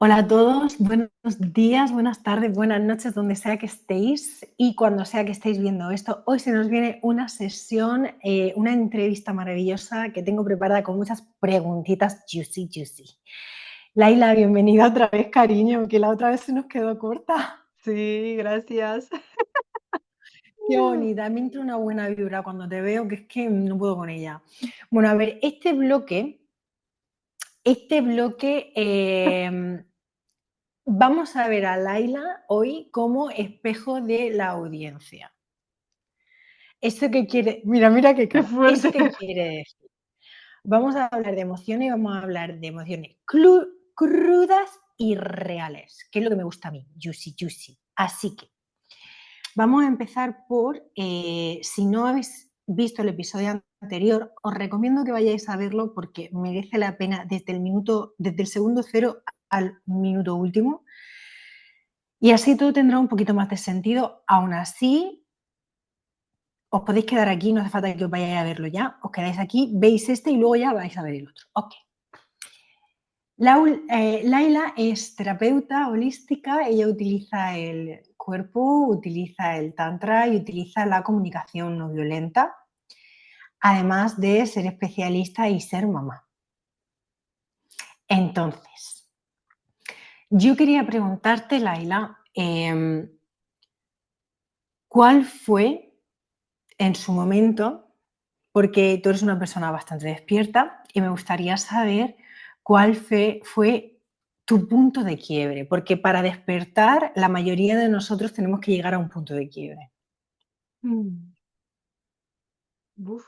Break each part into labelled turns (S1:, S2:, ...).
S1: Hola a todos, buenos días, buenas tardes, buenas noches, donde sea que estéis y cuando sea que estéis viendo esto. Hoy se nos viene una sesión, una entrevista maravillosa que tengo preparada con muchas preguntitas juicy. Laila, bienvenida otra vez, cariño, que la otra vez se nos quedó corta.
S2: Sí, gracias.
S1: Qué bonita, me entra una buena vibra cuando te veo, que es que no puedo con ella. Bueno, a ver, este bloque, vamos a ver a Laila hoy como espejo de la audiencia. ¿Eso qué quiere? Mira qué
S2: Qué
S1: cara. ¿Eso
S2: fuerte.
S1: qué quiere decir? Vamos a hablar de emociones y vamos a hablar de emociones crudas y reales, que es lo que me gusta a mí, juicy. Así que vamos a empezar por, si no habéis visto el episodio anterior, os recomiendo que vayáis a verlo porque merece la pena desde el segundo cero al minuto último. Y así todo tendrá un poquito más de sentido. Aún así, os podéis quedar aquí, no hace falta que os vayáis a verlo ya. Os quedáis aquí, veis este y luego ya vais a ver el otro. Ok. Laila es terapeuta holística, ella utiliza el cuerpo, utiliza el tantra y utiliza la comunicación no violenta, además de ser especialista y ser mamá. Entonces, yo quería preguntarte, Laila, ¿cuál fue en su momento, porque tú eres una persona bastante despierta y me gustaría saber cuál fue tu punto de quiebre, porque para despertar la mayoría de nosotros tenemos que llegar a un punto de quiebre.
S2: Mm, Uf,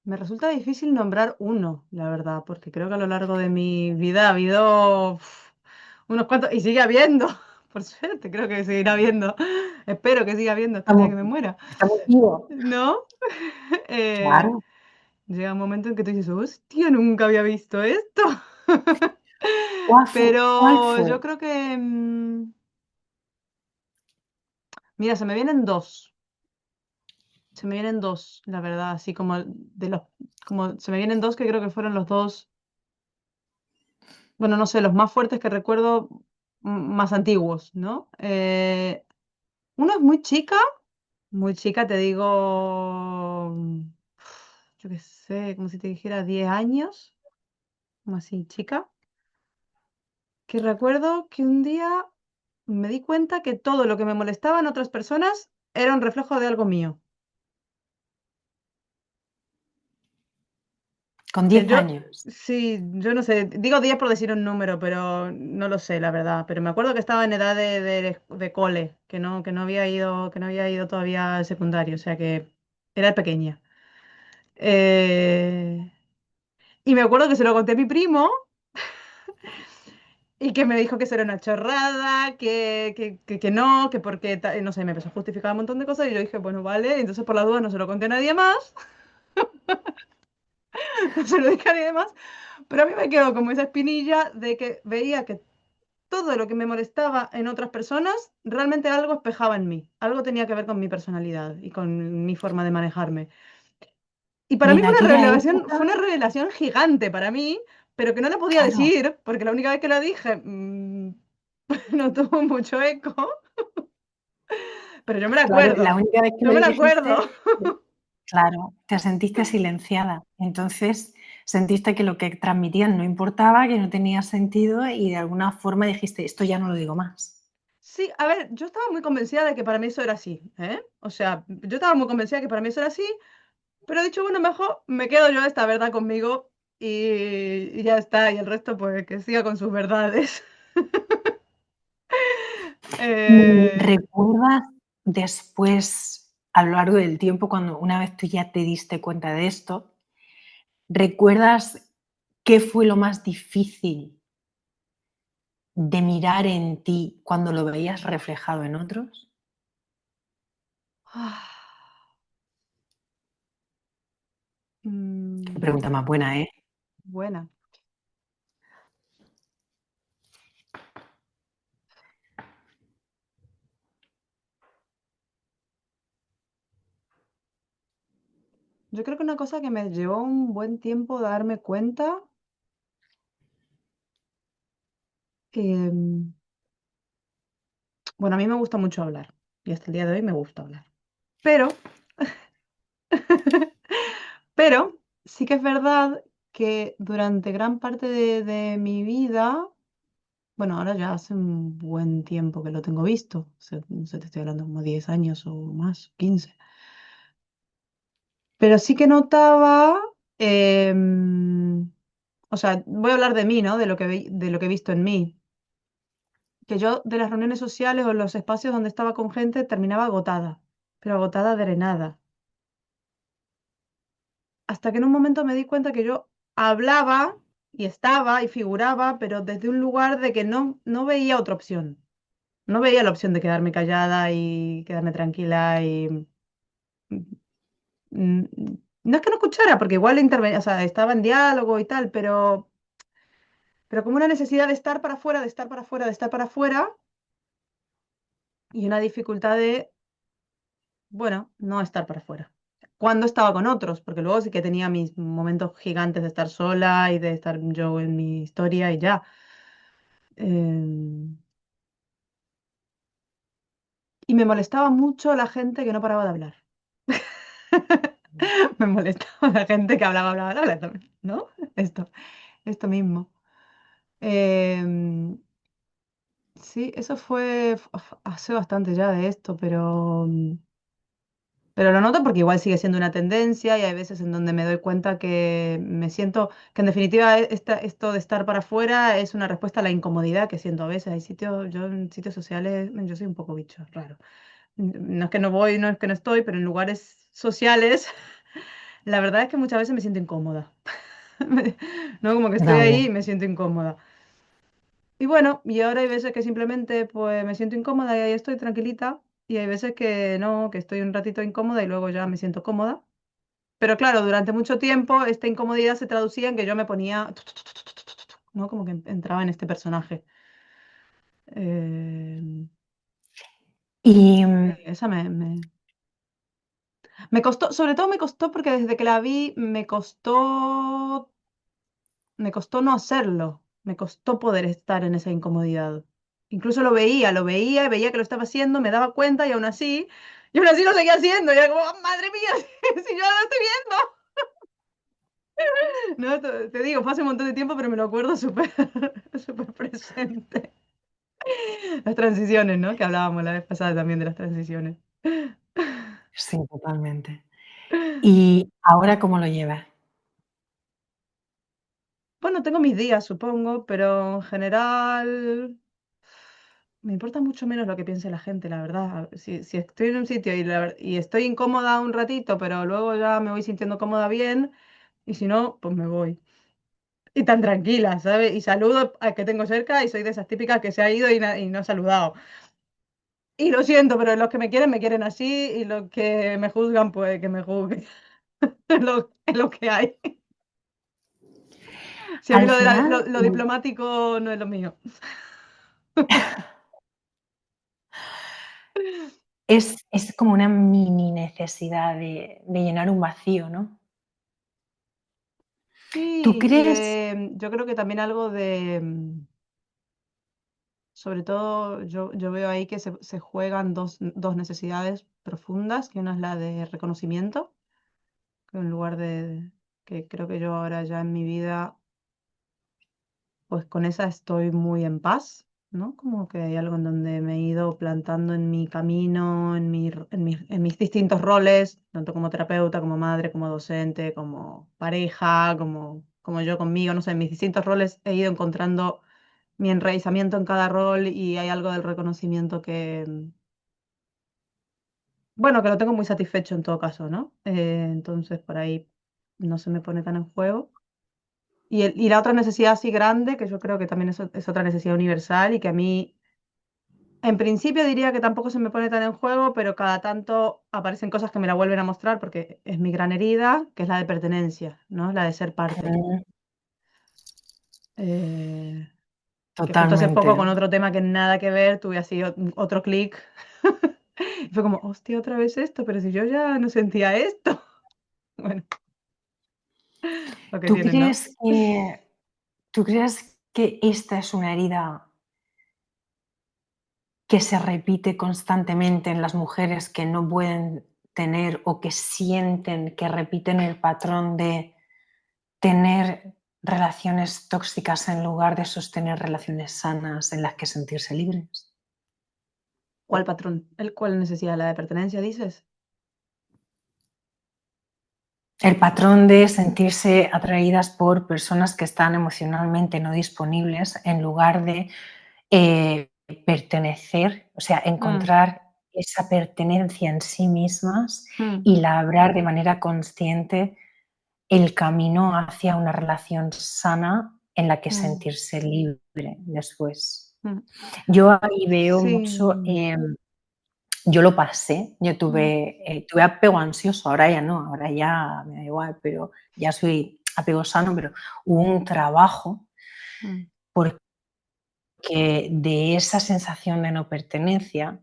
S2: me resulta difícil nombrar uno, la verdad, porque creo que a lo largo de mi vida ha habido unos cuantos, y sigue habiendo, por suerte, creo que seguirá habiendo. Espero que siga habiendo hasta el día
S1: Estamos,
S2: que me muera,
S1: estamos vivos,
S2: ¿no? Eh,
S1: claro.
S2: Llega un momento en que tú dices, hostia, nunca había visto esto.
S1: ¿Cuál
S2: Pero
S1: fue?
S2: yo creo que, mira, se me vienen dos. Se me vienen dos, la verdad, así como como se me vienen dos que creo que fueron los dos, bueno, no sé, los más fuertes que recuerdo, más antiguos, ¿no? Uno es muy chica, te digo, yo qué sé, como si te dijera 10 años, como así, chica, que recuerdo que un día me di cuenta que todo lo que me molestaba en otras personas era un reflejo de algo mío.
S1: Con 10
S2: Yo,
S1: años.
S2: sí, yo no sé, digo 10 por decir un número, pero no lo sé, la verdad. Pero me acuerdo que estaba en edad de cole, que no había ido todavía al secundario, o sea que era pequeña. Eh, y me acuerdo que se lo conté a mi primo y que me dijo que eso era una chorrada, que no, que porque, no sé, me empezó a justificar un montón de cosas y yo dije, bueno, vale, entonces por la duda no se lo conté a nadie más, no se lo dije a nadie más, pero a mí me quedó como esa espinilla de que veía que todo lo que me molestaba en otras personas, realmente algo espejaba en mí. Algo tenía que ver con mi personalidad y con mi forma de manejarme. Y para
S1: Y
S2: mí
S1: en aquella época,
S2: fue una revelación gigante para mí, pero que no le podía
S1: claro,
S2: decir, porque la única vez que lo dije, no tuvo mucho eco, pero yo me la
S1: claro, la
S2: acuerdo.
S1: única vez que
S2: Yo
S1: lo
S2: me la
S1: dijiste,
S2: acuerdo.
S1: claro, te sentiste silenciada. Entonces sentiste que lo que transmitían no importaba, que no tenía sentido y de alguna forma dijiste, esto ya no lo digo más.
S2: Sí, a ver, yo estaba muy convencida de que para mí eso era así, ¿eh? O sea, yo estaba muy convencida de que para mí eso era así, pero he dicho, bueno, mejor me quedo yo esta verdad conmigo y ya está, y el resto pues que siga con sus verdades. Eh,
S1: ¿Recuerdas después, a lo largo del tiempo, cuando una vez tú ya te diste cuenta de esto, recuerdas qué fue lo más difícil de mirar en ti cuando lo veías reflejado en otros?
S2: ah,
S1: Qué pregunta más
S2: mm,
S1: buena, ¿eh?
S2: buena. Yo creo que una cosa que me llevó un buen tiempo darme cuenta Em, bueno, a mí me gusta mucho hablar y hasta el día de hoy me gusta hablar. Pero, pero sí que es verdad que durante gran parte de mi vida, bueno, ahora ya hace un buen tiempo que lo tengo visto, no sé, te estoy hablando como 10 años o más, 15. Pero sí que notaba, o sea, voy a hablar de mí, ¿no? De lo que he visto en mí. Que yo de las reuniones sociales o los espacios donde estaba con gente terminaba agotada, pero agotada, drenada. Hasta que en un momento me di cuenta que yo hablaba y estaba y figuraba, pero desde un lugar de que no veía otra opción. No veía la opción de quedarme callada y quedarme tranquila y mm, no es que no escuchara, porque igual intervenía, o sea, estaba en diálogo y tal, pero como una necesidad de estar para afuera, de estar para afuera, de estar para afuera y una dificultad de, bueno, no estar para afuera. Cuando estaba con otros, porque luego sí que tenía mis momentos gigantes de estar sola y de estar yo en mi historia y ya. Em, y me molestaba mucho la gente que no paraba de hablar. Me molestaba la gente que hablaba también, ¿no? Esto mismo. Em, sí, eso fue hace bastante ya de esto, pero lo noto porque igual sigue siendo una tendencia y hay veces en donde me doy cuenta que me siento, que en definitiva esto de estar para afuera es una respuesta a la incomodidad que siento a veces. Hay sitios, yo en sitios sociales, yo soy un poco bicho, raro. No es que no voy, no es que no estoy, pero en lugares sociales, la verdad es que muchas veces me siento incómoda. No, como que
S1: Yo
S2: estoy ahí
S1: también.
S2: y me siento incómoda. Y bueno, y ahora hay veces que simplemente pues me siento incómoda y ahí estoy tranquilita. Y hay veces que no, que estoy un ratito incómoda y luego ya me siento cómoda. Pero claro, durante mucho tiempo esta incomodidad se traducía en que yo me ponía, ¿no? Como que entraba en este personaje. Eh,
S1: Y
S2: esa me costó, sobre todo me costó porque desde que la vi me costó no hacerlo, me costó poder estar en esa incomodidad. Incluso lo veía y veía que lo estaba haciendo, me daba cuenta y aún así lo seguía haciendo. Y era como, "Oh, madre mía, si yo lo estoy viendo". No, te digo, fue hace un montón de tiempo, pero me lo acuerdo súper súper presente. Las transiciones, ¿no? Que hablábamos la vez pasada también de las transiciones.
S1: sí, totalmente. ¿Y ahora cómo lo llevas?
S2: Bueno, tengo mis días, supongo, pero en general me importa mucho menos lo que piense la gente, la verdad. Si estoy en un sitio y estoy incómoda un ratito, pero luego ya me voy sintiendo cómoda bien, y si no, pues me voy. Y tan tranquila, ¿sabes? Y saludo al que tengo cerca y soy de esas típicas que se ha ido y no ha saludado. Y lo siento, pero los que me quieren así y los que me juzgan, pues que me juzguen. Es lo que hay. Si a mí
S1: Al final,
S2: lo diplomático no es lo mío.
S1: es como una mini necesidad de llenar un vacío, ¿no? ¿Tú
S2: Sí, y
S1: crees?
S2: yo creo que también algo de, sobre todo yo veo ahí que se juegan dos necesidades profundas, que una es la de reconocimiento, que en lugar de, que creo que yo ahora ya en mi vida pues con esa estoy muy en paz, ¿no? Como que hay algo en donde me he ido plantando en mi camino, en mis distintos roles, tanto como terapeuta, como madre, como docente, como pareja, como yo conmigo, no sé, en mis distintos roles he ido encontrando mi enraizamiento en cada rol y hay algo del reconocimiento que, bueno, que lo tengo muy satisfecho en todo caso, ¿no? Entonces por ahí no se me pone tan en juego. Y la otra necesidad así grande, que yo creo que también es otra necesidad universal y que a mí, en principio diría que tampoco se me pone tan en juego, pero cada tanto aparecen cosas que me la vuelven a mostrar porque es mi gran herida, que es la de pertenencia, ¿no? La de ser parte.
S1: Mm,
S2: Eh, que justo hace
S1: totalmente.
S2: poco con otro tema que nada que ver, tuve así otro clic. Y fue como, hostia, otra vez esto, pero si yo ya no sentía esto. Bueno, lo que
S1: ¿Tú
S2: tienen, ¿no?
S1: crees que tú crees que esta es una herida? que se repite constantemente en las mujeres que no pueden tener o que sienten que repiten el patrón de tener relaciones tóxicas en lugar de sostener relaciones sanas en las que sentirse libres?
S2: ¿Cuál patrón? ¿Cuál necesidad? ¿La de pertenencia, dices?
S1: El patrón de sentirse atraídas por personas que están emocionalmente no disponibles en lugar de pertenecer, o sea,
S2: Mm,
S1: encontrar esa pertenencia en sí mismas
S2: mm,
S1: y labrar de manera consciente el camino hacia una relación sana en la que
S2: mm,
S1: sentirse libre después.
S2: mm.
S1: Yo ahí veo mucho,
S2: Sí.
S1: yo lo pasé, yo
S2: Mm,
S1: tuve apego ansioso, ahora ya no, ahora ya me da igual, pero ya soy apego sano, pero hubo un trabajo
S2: mm,
S1: porque de esa sensación de no pertenencia,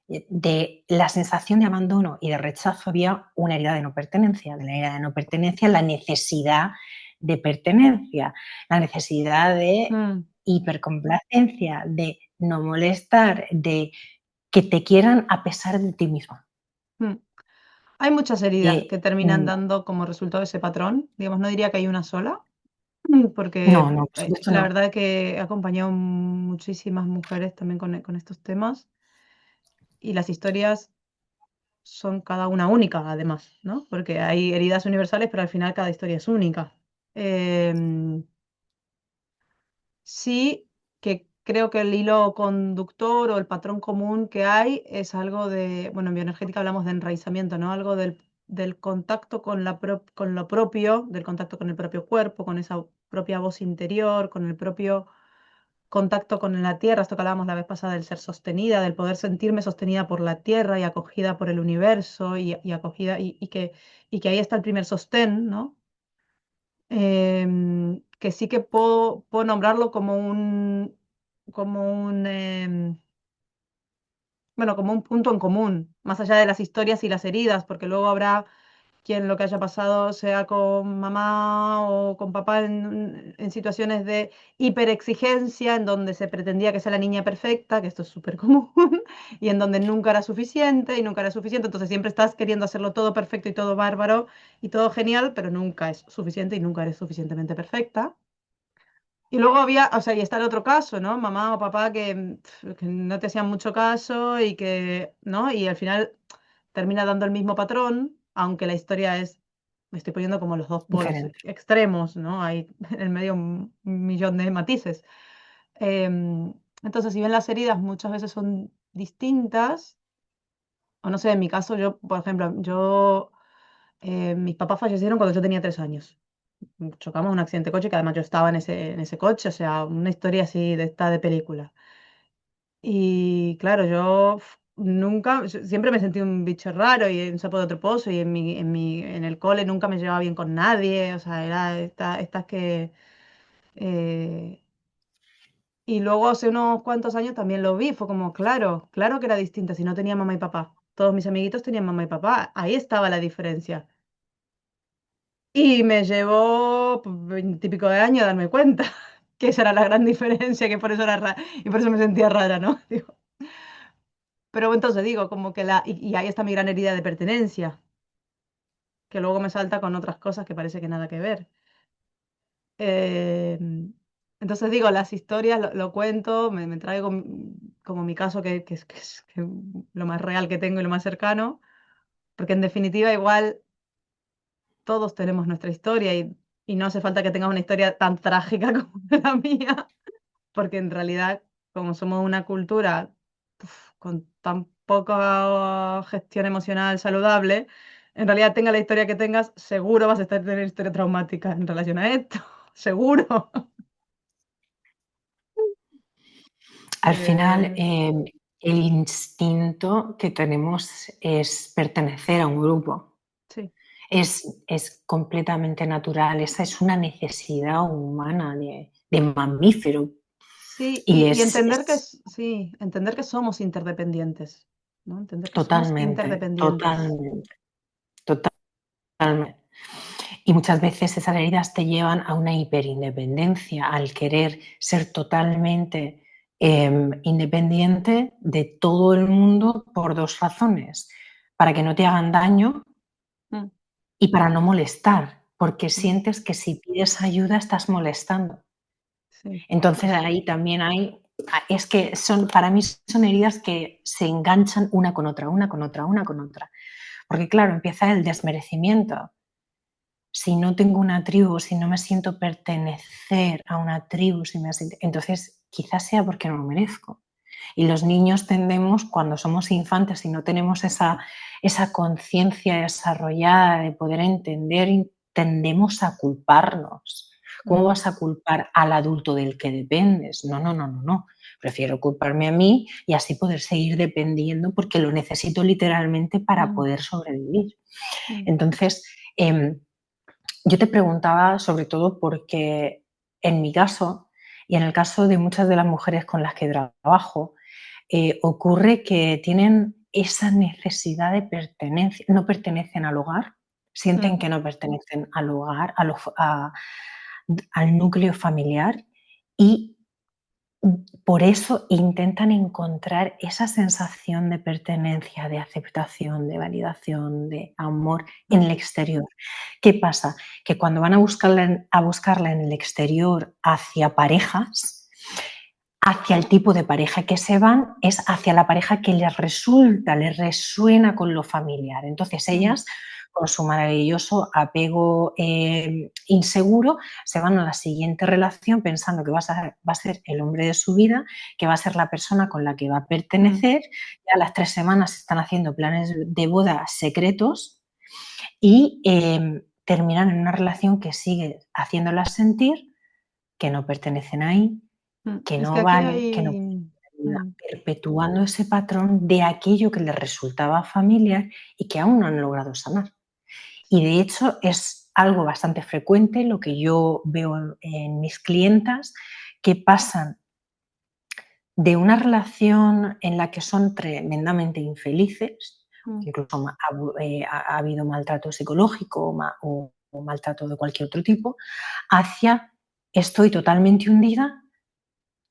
S1: de la sensación de abandono y de rechazo había una herida de no pertenencia, de la herida de no pertenencia, la necesidad de pertenencia, la necesidad de
S2: mm,
S1: hipercomplacencia, de no molestar, de que te quieran a pesar de ti mismo.
S2: mm. Hay muchas heridas que
S1: Eh,
S2: terminan
S1: mm,
S2: dando como resultado ese patrón. Digamos, no diría que hay una sola,
S1: no,
S2: porque
S1: no, por supuesto
S2: la
S1: no.
S2: verdad es que he acompañado muchísimas mujeres también con estos temas y las historias son cada una única, además, ¿no? Porque hay heridas universales, pero al final cada historia es única. Em, Sí, que creo que el hilo conductor o el patrón común que hay es algo de, bueno, en bioenergética hablamos de enraizamiento, ¿no? Algo del contacto con lo propio, del contacto con el propio cuerpo, con esa propia voz interior, con el propio contacto con la tierra, esto que hablábamos la vez pasada del ser sostenida, del poder sentirme sostenida por la tierra y acogida por el universo y acogida y que ahí está el primer sostén, ¿no? Que sí que puedo nombrarlo como un, bueno, como un punto en común, más allá de las historias y las heridas, porque luego habrá quien lo que haya pasado sea con mamá o con papá en situaciones de hiperexigencia, en donde se pretendía que sea la niña perfecta, que esto es súper común, y en donde nunca era suficiente y nunca era suficiente, entonces siempre estás queriendo hacerlo todo perfecto y todo bárbaro y todo genial, pero nunca es suficiente y nunca eres suficientemente perfecta. Y luego había, o sea, y está el otro caso, ¿no? Mamá o papá que no te hacían mucho caso y que, ¿no? Y al final termina dando el mismo patrón, aunque la historia es, me estoy poniendo como los dos polos
S1: Diferente.
S2: extremos, ¿no? Hay en el medio un millón de matices. Em, entonces, si bien las heridas muchas veces son distintas, o no sé, en mi caso, yo, por ejemplo, mis papás fallecieron cuando yo tenía 3 años. Chocamos un accidente de coche, que además yo estaba en ese coche, o sea, una historia así de esta de película. Y claro, yo siempre me sentí un bicho raro y un sapo de otro pozo y en el cole nunca me llevaba bien con nadie, o sea, era estas que... eh, y luego hace unos cuantos años también lo vi, fue como, claro, claro que era distinta si no tenía mamá y papá. Todos mis amiguitos tenían mamá y papá, ahí estaba la diferencia. Y me llevó 20 y pico de años darme cuenta que esa era la gran diferencia, que por eso era rara, y por eso me sentía rara, ¿no? Digo, pero entonces digo, como que y ahí está mi gran herida de pertenencia, que luego me salta con otras cosas que parece que nada que ver. Em, entonces digo, las historias lo cuento, me traigo como mi caso, que es lo más real que tengo y lo más cercano, porque en definitiva igual todos tenemos nuestra historia y no hace falta que tengas una historia tan trágica como la mía, porque en realidad, como somos una cultura con tan poca gestión emocional saludable, en realidad tenga la historia que tengas, seguro vas a tener historia traumática en relación a esto, seguro.
S1: Al final,
S2: Eh,
S1: el instinto que tenemos es pertenecer a un grupo.
S2: sí,
S1: Es completamente natural. Esa es una necesidad humana de mamífero.
S2: sí,
S1: Y
S2: y entender sí, entender que somos interdependientes, ¿no? Entender que somos
S1: totalmente,
S2: interdependientes.
S1: totalmente, totalmente. Y muchas veces esas heridas te llevan a una hiperindependencia, al querer ser totalmente independiente de todo el mundo por dos razones: para que no te hagan daño
S2: Mm,
S1: y para no molestar, porque
S2: mm,
S1: sientes que si pides ayuda estás molestando.
S2: sí.
S1: Entonces ahí también hay, es que son, para mí son heridas que se enganchan una con otra, una con otra, una con otra. Porque claro, empieza el desmerecimiento. Si no tengo una tribu, si no me siento pertenecer a una tribu, entonces quizás sea porque no lo merezco. Y los niños tendemos, cuando somos infantes y no tenemos esa conciencia desarrollada de poder entender, tendemos a culparnos. ¿Cómo
S2: Mm,
S1: vas a culpar al adulto del que dependes? No, no, no, no, no. Prefiero culparme a mí y así poder seguir dependiendo porque lo necesito literalmente para
S2: mm,
S1: poder sobrevivir.
S2: mm,
S1: Entonces, yo te preguntaba sobre todo porque en mi caso y en el caso de muchas de las mujeres con las que trabajo, ocurre que tienen esa necesidad de pertenencia, no pertenecen al hogar, sienten
S2: mm,
S1: que no pertenecen al hogar, al núcleo familiar y por eso intentan encontrar esa sensación de pertenencia, de aceptación, de validación, de amor en
S2: mm,
S1: el exterior. ¿Qué pasa? Que cuando van a buscarla en el exterior hacia parejas, hacia el tipo de pareja que se van, es hacia la pareja que les resuena con lo familiar. Entonces
S2: mm,
S1: ellas, con su maravilloso apego inseguro, se van a la siguiente relación pensando que va a ser el hombre de su vida, que va a ser la persona con la que va a
S2: mm,
S1: pertenecer. Ya a las 3 semanas están haciendo planes de boda secretos y terminan en una relación que sigue haciéndolas sentir que no pertenecen ahí,
S2: mm.
S1: que
S2: Es que
S1: no
S2: aquí
S1: valen, que no
S2: hay...
S1: pueden ayuda,
S2: mm,
S1: perpetuando ese patrón de aquello que les resultaba familiar y que aún no han logrado sanar. Y
S2: sí.
S1: de hecho es algo bastante frecuente lo que yo veo en mis clientas, que pasan de una relación en la que son tremendamente infelices,
S2: Mm,
S1: incluso ha habido maltrato psicológico o maltrato de cualquier otro tipo, hacia estoy totalmente hundida.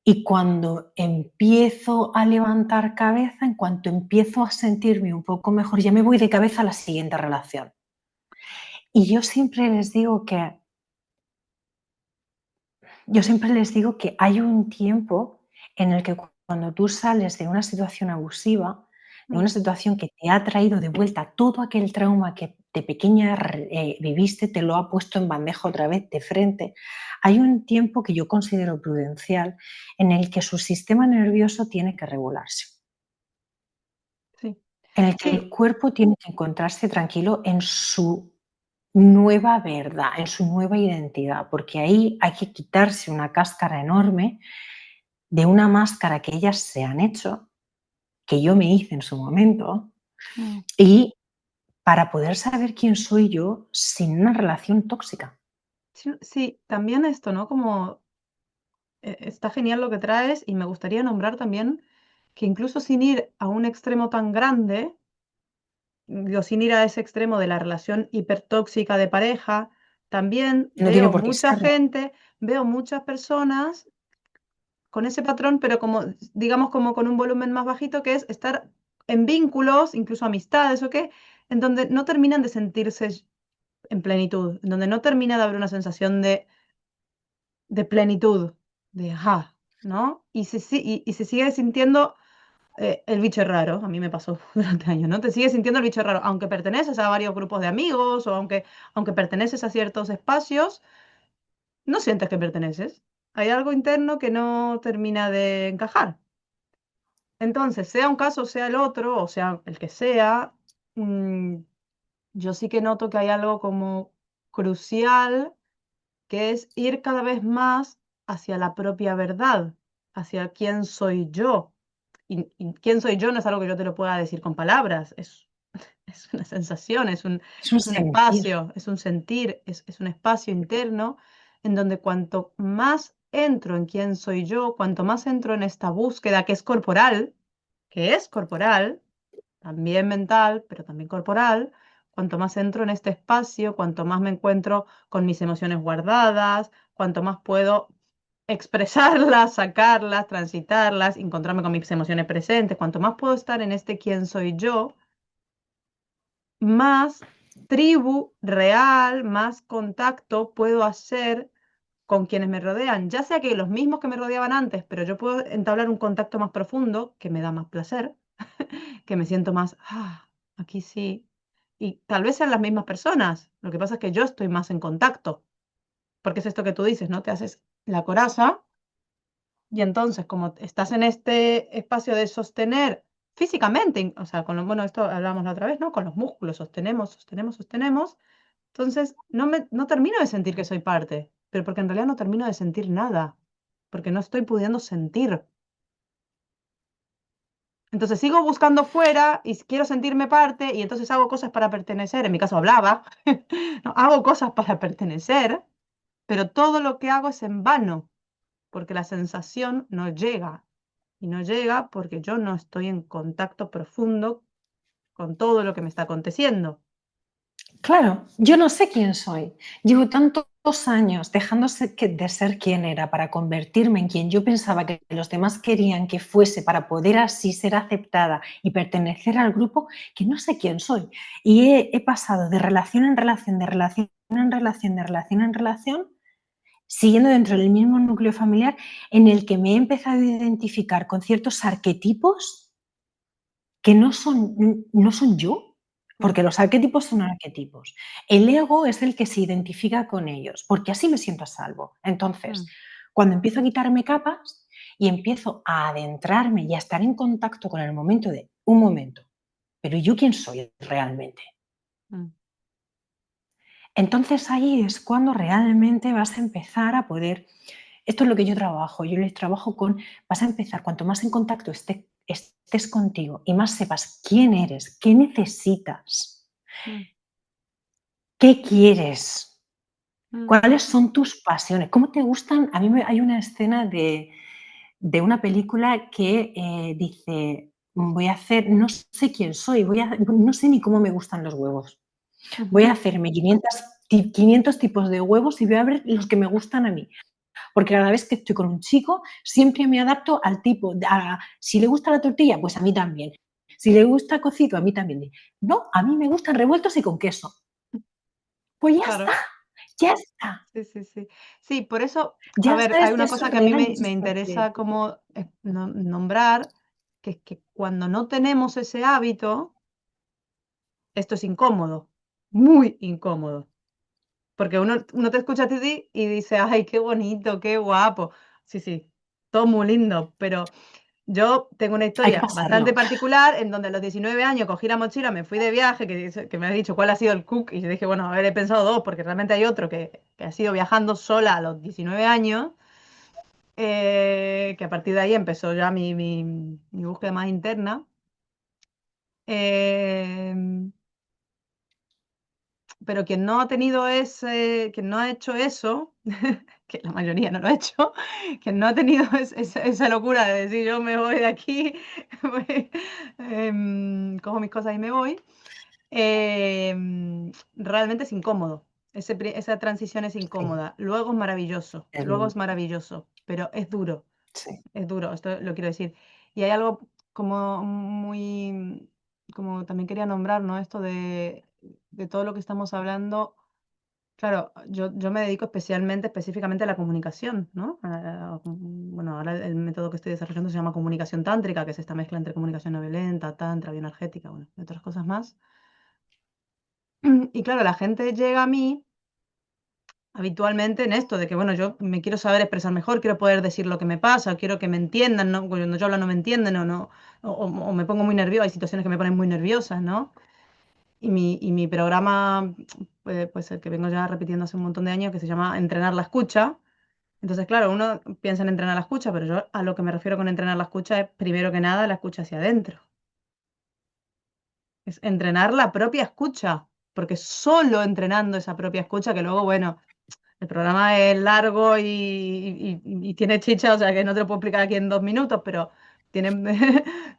S1: Y cuando empiezo a levantar cabeza, en cuanto empiezo a sentirme un poco mejor, ya me voy de cabeza a la siguiente relación. Y yo siempre les digo que hay un tiempo en el que cuando tú sales de una situación abusiva, de una
S2: mm,
S1: situación que te ha traído de vuelta todo aquel trauma que de pequeña viviste, te lo ha puesto en bandeja otra vez de frente, hay un tiempo que yo considero prudencial en el que su sistema nervioso tiene que regularse,
S2: sí.
S1: en el que
S2: Sí,
S1: el cuerpo tiene que encontrarse tranquilo en su nueva verdad, en su nueva identidad, porque ahí hay que quitarse una cáscara enorme de una máscara que ellas se han hecho, que yo me hice en su momento,
S2: mm,
S1: y para poder saber quién soy yo sin una relación tóxica.
S2: sí, sí, también esto, ¿no? Como está genial lo que traes y me gustaría nombrar también que incluso sin ir a un extremo tan grande, digo, sin ir a ese extremo de la relación hipertóxica de pareja, también
S1: No tiene
S2: veo
S1: por qué
S2: mucha
S1: serlo.
S2: gente, veo muchas personas con ese patrón, pero como, digamos, como con un volumen más bajito, que es estar en vínculos, incluso amistades o qué, en donde no terminan de sentirse en plenitud, en donde no termina de haber una sensación de plenitud, de ajá, ¿no? Y se sigue sintiendo el bicho raro, a mí me pasó durante años, ¿no? Te sigues sintiendo el bicho raro, aunque perteneces a varios grupos de amigos o aunque perteneces a ciertos espacios, no sientes que perteneces. Hay algo interno que no termina de encajar. Entonces, sea un caso, sea el otro, o sea el que sea, mm, yo sí que noto que hay algo como crucial, que es ir cada vez más hacia la propia verdad, hacia quién soy yo. Y quién soy yo no es algo que yo te lo pueda decir con palabras, es una sensación,
S1: Es un
S2: es un
S1: sentir.
S2: espacio, es un sentir, es un espacio interno en donde cuanto más entro en quién soy yo, cuanto más entro en esta búsqueda que es corporal, también mental, pero también corporal, cuanto más entro en este espacio, cuanto más me encuentro con mis emociones guardadas, cuanto más puedo expresarlas, sacarlas, transitarlas, encontrarme con mis emociones presentes. Cuanto más puedo estar en este quién soy yo, más tribu real, más contacto puedo hacer con quienes me rodean, ya sea que los mismos que me rodeaban antes, pero yo puedo entablar un contacto más profundo que me da más placer, que me siento más, aquí sí. Y tal vez sean las mismas personas, lo que pasa es que yo estoy más en contacto, porque es esto que tú dices, ¿no? Te haces la coraza y entonces como estás en este espacio de sostener físicamente, o sea, bueno, esto hablábamos la otra vez, ¿no? Con los músculos, sostenemos, sostenemos, sostenemos. Entonces, no termino de sentir que soy parte, pero porque en realidad no termino de sentir nada, porque no estoy pudiendo sentir. Entonces sigo buscando fuera y quiero sentirme parte y entonces hago cosas para pertenecer. En mi caso hablaba, no, hago cosas para pertenecer, pero todo lo que hago es en vano, porque la sensación no llega. Y no llega porque yo no estoy en contacto profundo con todo lo que me está aconteciendo.
S1: Claro, yo no sé quién soy. Llevo tantos años dejando de ser quien era para convertirme en quien yo pensaba que los demás querían que fuese para poder así ser aceptada y pertenecer al grupo, que no sé quién soy. Y he pasado de relación en relación, de relación en relación, de relación en relación, siguiendo dentro del mismo núcleo familiar en el que me he empezado a identificar con ciertos arquetipos que no son yo,
S2: Mm,
S1: porque los arquetipos son arquetipos. El ego es el que se identifica con ellos, porque así me siento a salvo. Entonces,
S2: mm,
S1: cuando empiezo a quitarme capas y empiezo a adentrarme y a estar en contacto con el momento de un momento, pero ¿yo quién soy realmente?
S2: mm,
S1: Entonces ahí es cuando realmente vas a empezar a poder, esto es lo que yo les trabajo con, vas a empezar, cuanto más en contacto estés contigo y más sepas quién eres, qué necesitas,
S2: mm,
S1: qué quieres,
S2: mm,
S1: cuáles son tus pasiones, cómo te gustan. A mí hay una escena de una película que dice, voy a hacer, no sé quién soy, no sé ni cómo me gustan los huevos. Voy a
S2: ujú.
S1: hacerme 500 tipos de huevos y voy a ver los que me gustan a mí. Porque cada vez que estoy con un chico, siempre me adapto al tipo. Si le gusta la tortilla, pues a mí también. Si le gusta cocido, a mí también. No, a mí me gustan revueltos y con queso. Pues ya está,
S2: Claro.
S1: ya está.
S2: Sí, sí, sí. Sí, por eso, a
S1: Ya
S2: ver, hay
S1: sabes
S2: una
S1: eso
S2: cosa que a mí
S1: real y
S2: me
S1: eso es
S2: interesa como nombrar, que es que cuando no tenemos ese hábito, esto es incómodo, muy incómodo, porque uno te escucha a ti y dice, ay, qué bonito, qué guapo. Sí, sí, todo muy lindo, pero yo tengo una
S1: Hay que
S2: historia bastante
S1: pasarlo.
S2: particular en donde a los 19 años cogí la mochila, me fui de viaje, que me ha dicho cuál ha sido el cook, y yo dije, bueno, a ver, he pensado dos, porque realmente hay otro que ha sido viajando sola a los 19 años, que a partir de ahí empezó ya mi búsqueda más interna. Em, pero quien no ha tenido quien no ha hecho eso, que la mayoría no lo ha hecho, quien no ha tenido esa locura de decir yo me voy de aquí, cojo mis cosas y me voy, realmente es incómodo. Esa transición es
S1: Sí,
S2: incómoda.
S1: es
S2: Luego
S1: muy-
S2: es maravilloso, pero
S1: sí.
S2: es duro, esto lo quiero decir. Y hay algo como muy, como también quería nombrar, ¿no? Esto de todo lo que estamos hablando. Claro, yo me dedico específicamente a la comunicación, ¿no? Bueno, ahora el método que estoy desarrollando se llama comunicación tántrica, que es esta mezcla entre comunicación no violenta, tantra, bioenergética, bueno, y otras cosas más. Y claro, la gente llega a mí habitualmente en esto de que, bueno, yo me quiero saber expresar mejor, quiero poder decir lo que me pasa, quiero que me entiendan, ¿no? Cuando yo hablo no me entienden o no, o me pongo muy nerviosa, hay situaciones que me ponen muy nerviosas, ¿no? Y mi programa, pues el que vengo ya repitiendo hace un montón de años, que se llama Entrenar la escucha. Entonces, claro, uno piensa en entrenar la escucha, pero yo a lo que me refiero con entrenar la escucha es, primero que nada, la escucha hacia adentro. Es entrenar la propia escucha, porque solo entrenando esa propia escucha, que luego, bueno, el programa es largo y tiene chicha, o sea que no te lo puedo explicar aquí en 2 minutos, tiene,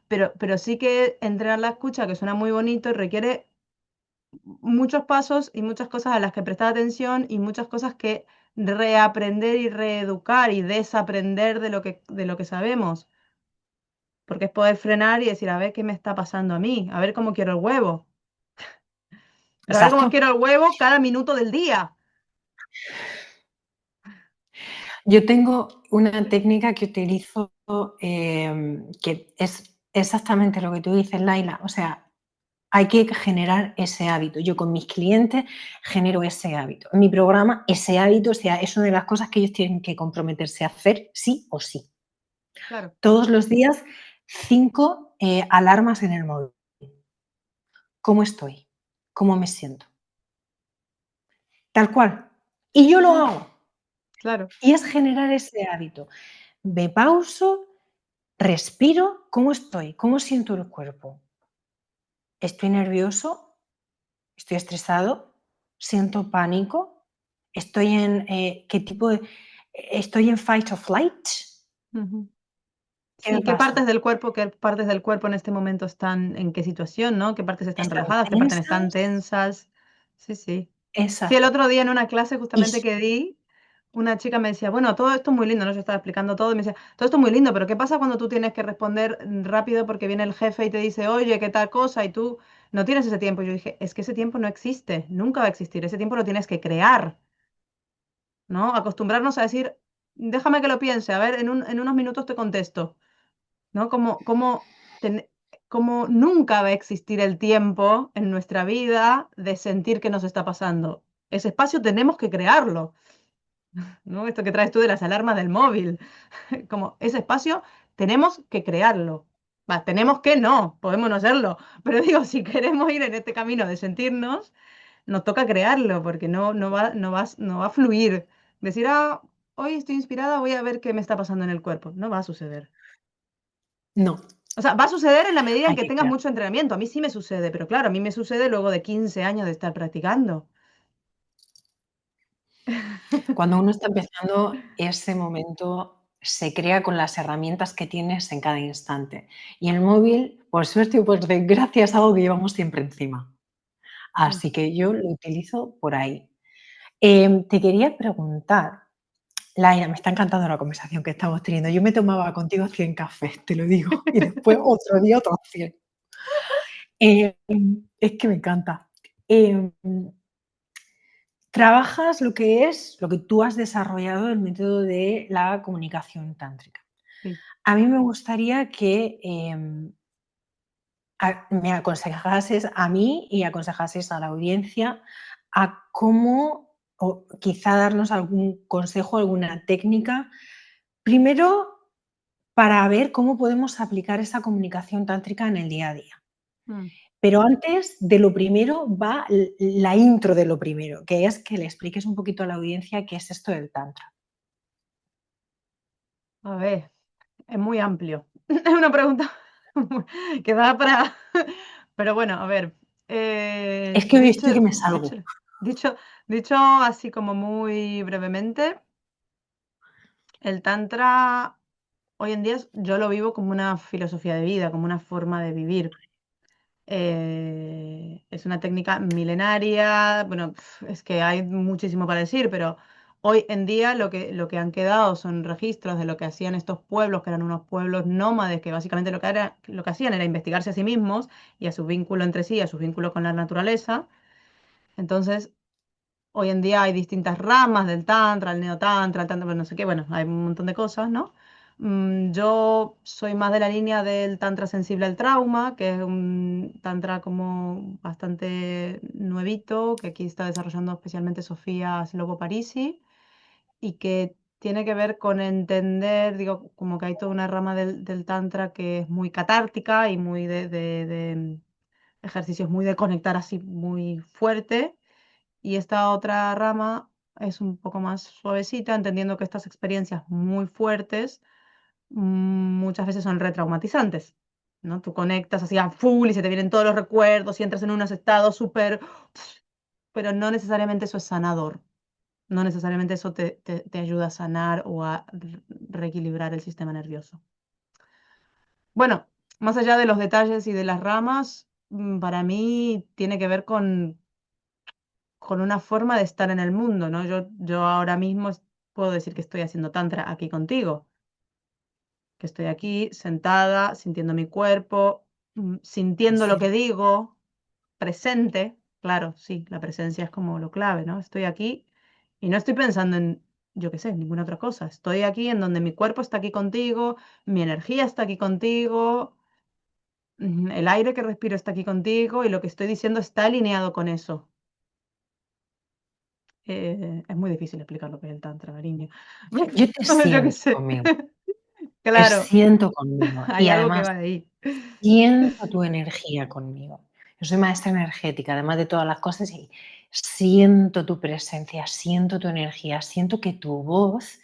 S2: pero sí que entrenar la escucha, que suena muy bonito, y requiere muchos pasos y muchas cosas a las que prestar atención y muchas cosas que reaprender y reeducar y desaprender de lo que sabemos, porque es poder frenar y decir, a ver qué me está pasando a mí, a ver cómo quiero el huevo, pero a ver cómo
S1: Exacto.
S2: quiero el huevo cada minuto del día.
S1: Yo tengo una técnica que utilizo que es exactamente lo que tú dices, Laila. O sea, hay que generar ese hábito. Yo con mis clientes genero ese hábito. En mi programa, ese hábito, o sea, es una de las cosas que ellos tienen que comprometerse a hacer sí o sí.
S2: Claro.
S1: Todos los días, 5 alarmas en el móvil. ¿Cómo estoy? ¿Cómo me siento? Tal cual. Y yo lo
S2: Ujú.
S1: hago.
S2: Claro.
S1: Y es generar ese hábito. Me pauso, respiro, ¿cómo estoy? ¿Cómo siento el cuerpo? ¿Estoy nervioso? ¿Estoy estresado? ¿Siento pánico? ¿Estoy en qué tipo de... ¿Estoy en fight or flight?
S2: Ujú.
S1: ¿Qué me
S2: Sí,
S1: pasa?
S2: qué partes del cuerpo en este momento están en qué situación, ¿no? ¿Qué partes están
S1: ¿Están
S2: relajadas, qué partes están
S1: tensas?
S2: tensas? Sí, sí. Sí, el
S1: Exacto.
S2: otro día en una clase
S1: Y
S2: justamente que di, una chica me decía, bueno, todo esto es muy lindo, ¿no? Yo estaba explicando todo y me decía, todo esto es muy lindo, pero ¿qué pasa cuando tú tienes que responder rápido porque viene el jefe y te dice, oye, qué tal cosa? Y tú no tienes ese tiempo. Y yo dije, es que ese tiempo no existe, nunca va a existir, ese tiempo lo tienes que crear, ¿no? Acostumbrarnos a decir, déjame que lo piense, a ver, en unos minutos te contesto. ¿No? Como nunca va a existir el tiempo en nuestra vida de sentir qué nos está pasando. Ese espacio tenemos que crearlo, ¿no? Esto que traes tú de las alarmas del móvil, como ese espacio tenemos que crearlo. Va, tenemos que no, podemos no hacerlo, pero digo, si queremos ir en este camino de sentirnos, nos toca crearlo, porque no va a fluir. Decir, ah, hoy estoy inspirada, voy a ver qué me está pasando en el cuerpo. No va a suceder.
S1: no,
S2: O sea, va a suceder en la medida en
S1: hay
S2: que
S1: que
S2: tengas
S1: crear.
S2: mucho entrenamiento. A mí sí me sucede, pero claro, a mí me sucede luego de 15 años de estar practicando.
S1: Cuando uno está empezando, ese momento se crea con las herramientas que tienes en cada instante. Y el móvil, por suerte o por desgracia, es algo que llevamos siempre encima.
S2: Mm.
S1: Así que yo lo utilizo por ahí. Te quería preguntar, Laira, me está encantando la conversación que estamos teniendo. Yo me tomaba contigo 100 cafés, te lo digo, y después otro día otros 100. Es que me encanta. Em, Trabajas lo que tú has desarrollado, el método de la comunicación tántrica.
S2: Sí.
S1: A mí me gustaría que me aconsejases a mí y aconsejases a la audiencia a cómo, o quizá darnos algún consejo, alguna técnica, primero para ver cómo podemos aplicar esa comunicación tántrica en el día a día.
S2: Mm.
S1: Pero antes de lo primero va la intro de lo primero, que es que le expliques un poquito a la audiencia qué es esto del tantra.
S2: A ver, es muy amplio. Es una pregunta que da para... Pero bueno, a ver.
S1: Es que hoy
S2: Dicho,
S1: estoy que me
S2: dicho,
S1: salgo.
S2: dicho, dicho así como muy brevemente, el tantra hoy en día yo lo vivo como una filosofía de vida, como una forma de vivir. Es una técnica milenaria, bueno, es que hay muchísimo para decir, pero hoy en día lo que han quedado son registros de lo que hacían estos pueblos, que eran unos pueblos nómades, que básicamente lo que hacían era investigarse a sí mismos y a su vínculo entre sí, a su vínculo con la naturaleza. Entonces, hoy en día hay distintas ramas del tantra, el neotantra, el tantra, no sé qué, bueno, hay un montón de cosas, ¿no? Yo soy más de la línea del tantra sensible al trauma, que es un tantra como bastante nuevito, que aquí está desarrollando especialmente Sofía Slobo Parisi, y que tiene que ver con entender, digo, como que hay toda una rama del tantra que es muy catártica y muy de ejercicios muy de conectar así muy fuerte y esta otra rama es un poco más suavecita, entendiendo que estas experiencias muy fuertes muchas veces son retraumatizantes, ¿no? Tú conectas así a full y se te vienen todos los recuerdos y entras en unos estados súper, pero no necesariamente eso es sanador, no necesariamente eso te ayuda a sanar o a reequilibrar el sistema nervioso. Bueno, más allá de los detalles y de las ramas, para mí tiene que ver con con una forma de estar en el mundo, ¿no? Yo ahora mismo puedo decir que estoy haciendo tantra aquí contigo, que estoy aquí sentada, sintiendo mi cuerpo, sintiendo lo
S1: Sí.
S2: que digo, presente. Claro, sí, la presencia es como lo clave, ¿no? Estoy aquí y no estoy pensando en, yo qué sé, ninguna otra cosa. Estoy aquí en donde mi cuerpo está aquí contigo, mi energía está aquí contigo, el aire que respiro está aquí contigo y lo que estoy diciendo está alineado con eso. Es muy difícil explicar lo que es el tantra, cariño.
S1: Yo te
S2: Yo qué
S1: siento
S2: sé.
S1: conmigo, te
S2: Claro,
S1: siento conmigo
S2: hay
S1: y
S2: algo que
S1: además
S2: va ahí.
S1: siento tu energía conmigo. Yo soy maestra energética, además de todas las cosas, y siento tu presencia, siento tu energía, siento que tu voz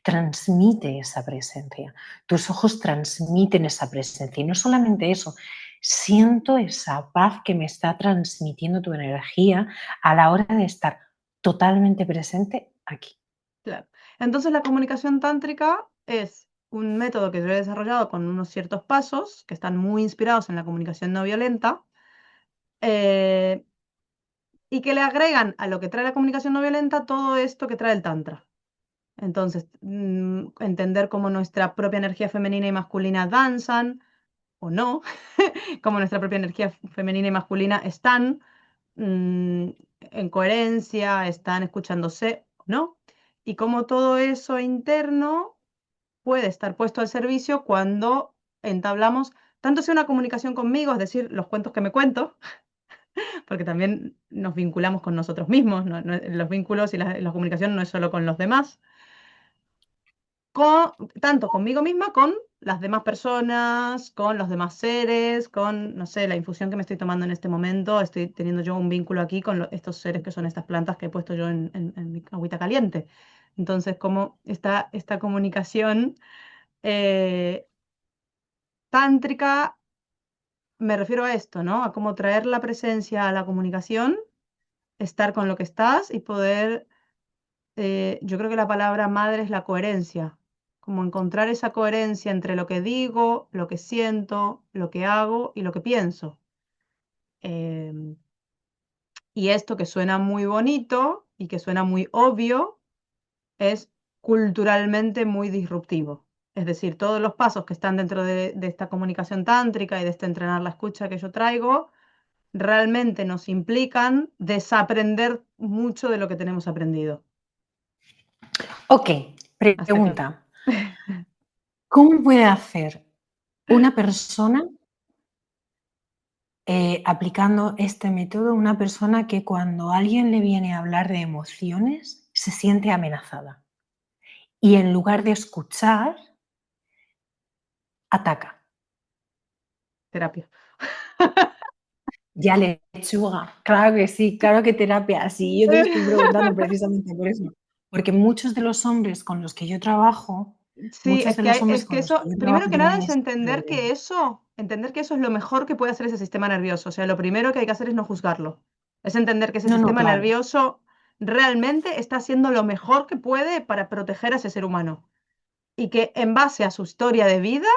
S1: transmite esa presencia, tus ojos transmiten esa presencia. Y no solamente eso, siento esa paz que me está transmitiendo tu energía a la hora de estar totalmente presente aquí.
S2: Claro. Entonces, la comunicación tántrica es un método que yo he desarrollado con unos ciertos pasos que están muy inspirados en la comunicación no violenta, eh, y que le agregan a lo que trae la comunicación no violenta todo esto que trae el tantra. Entonces, entender cómo nuestra propia energía femenina y masculina danzan o no, cómo nuestra propia energía femenina y masculina están en coherencia, están escuchándose o no, y cómo todo eso interno puede estar puesto al servicio cuando entablamos, tanto sea una comunicación conmigo, es decir, los cuentos que me cuento, porque también nos vinculamos con nosotros mismos, los vínculos y la comunicación no es solo con los demás, tanto conmigo misma, con las demás personas, con los demás seres, con, no sé, la infusión que me estoy tomando en este momento, estoy teniendo yo un vínculo aquí con estos seres que son estas plantas que he puesto yo en mi agüita caliente. Entonces, como esta comunicación eh, tántrica, me refiero a esto, ¿no? A cómo traer la presencia a la comunicación, estar con lo que estás y poder, yo creo que la palabra madre es la coherencia, como encontrar esa coherencia entre lo que digo, lo que siento, lo que hago y lo que pienso. Em, y esto que suena muy bonito y que suena muy obvio es culturalmente muy disruptivo. Es decir, todos los pasos que están dentro de esta comunicación tántrica y de este entrenar la escucha que yo traigo, realmente nos implican desaprender mucho de lo que tenemos aprendido.
S1: Ok,
S2: Hasta aquí.
S1: pregunta. ¿Cómo puede hacer una persona, aplicando este método, una persona que cuando alguien le viene a hablar de emociones se siente amenazada y en lugar de escuchar, ataca?
S2: Terapia.
S1: Ya, lechuga, claro que sí, claro que terapia. Sí, yo te lo estoy preguntando precisamente por eso. Porque muchos de los hombres con los que yo trabajo,
S2: Sí,
S1: muchos de los hombres
S2: es que
S1: con los que
S2: eso,
S1: yo
S2: primero
S1: trabajo
S2: que nada
S1: tienen
S2: es
S1: este problema.
S2: entender que eso es lo mejor que puede hacer ese sistema nervioso. O sea, lo primero que hay que hacer es no juzgarlo. Es entender que ese
S1: No, no,
S2: sistema
S1: claro,
S2: nervioso realmente está haciendo lo mejor que puede para proteger a ese ser humano. Y que en base a su historia de vida,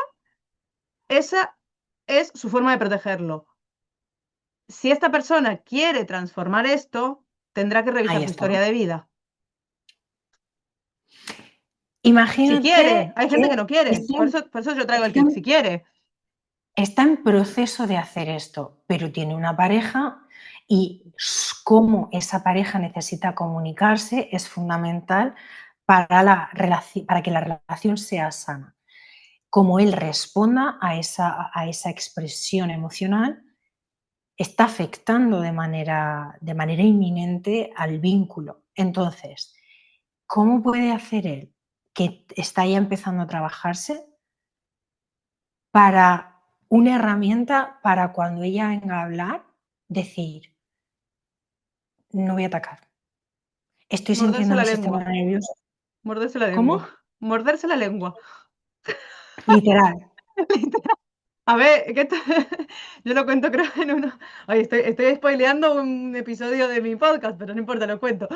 S2: esa es su forma de protegerlo. Si esta persona quiere transformar esto, tendrá que revisar
S1: ahí
S2: su
S1: está.
S2: historia de vida. Si quiere,
S1: Imagínate
S2: hay gente que
S1: que
S2: no quiere. Por eso yo traigo el
S1: está
S2: kit,
S1: en
S2: si quiere.
S1: está en proceso de hacer esto, pero tiene una pareja y cómo esa pareja necesita comunicarse es fundamental para que la relación sea sana. Cómo él responda a esa expresión emocional está afectando de manera inminente al vínculo. Entonces, ¿cómo puede hacer él, que está ya empezando a trabajarse, para una herramienta para cuando ella venga a hablar, decir, no voy a atacar, estoy
S2: Morderse
S1: sintiendo
S2: la
S1: mi sistema
S2: lengua.
S1: nervioso?
S2: Morderse la lengua.
S1: ¿Cómo?
S2: Morderse la lengua.
S1: Literal.
S2: A ver, yo lo cuento creo en uno. Oye, estoy spoileando un episodio de mi podcast, pero no importa, lo cuento.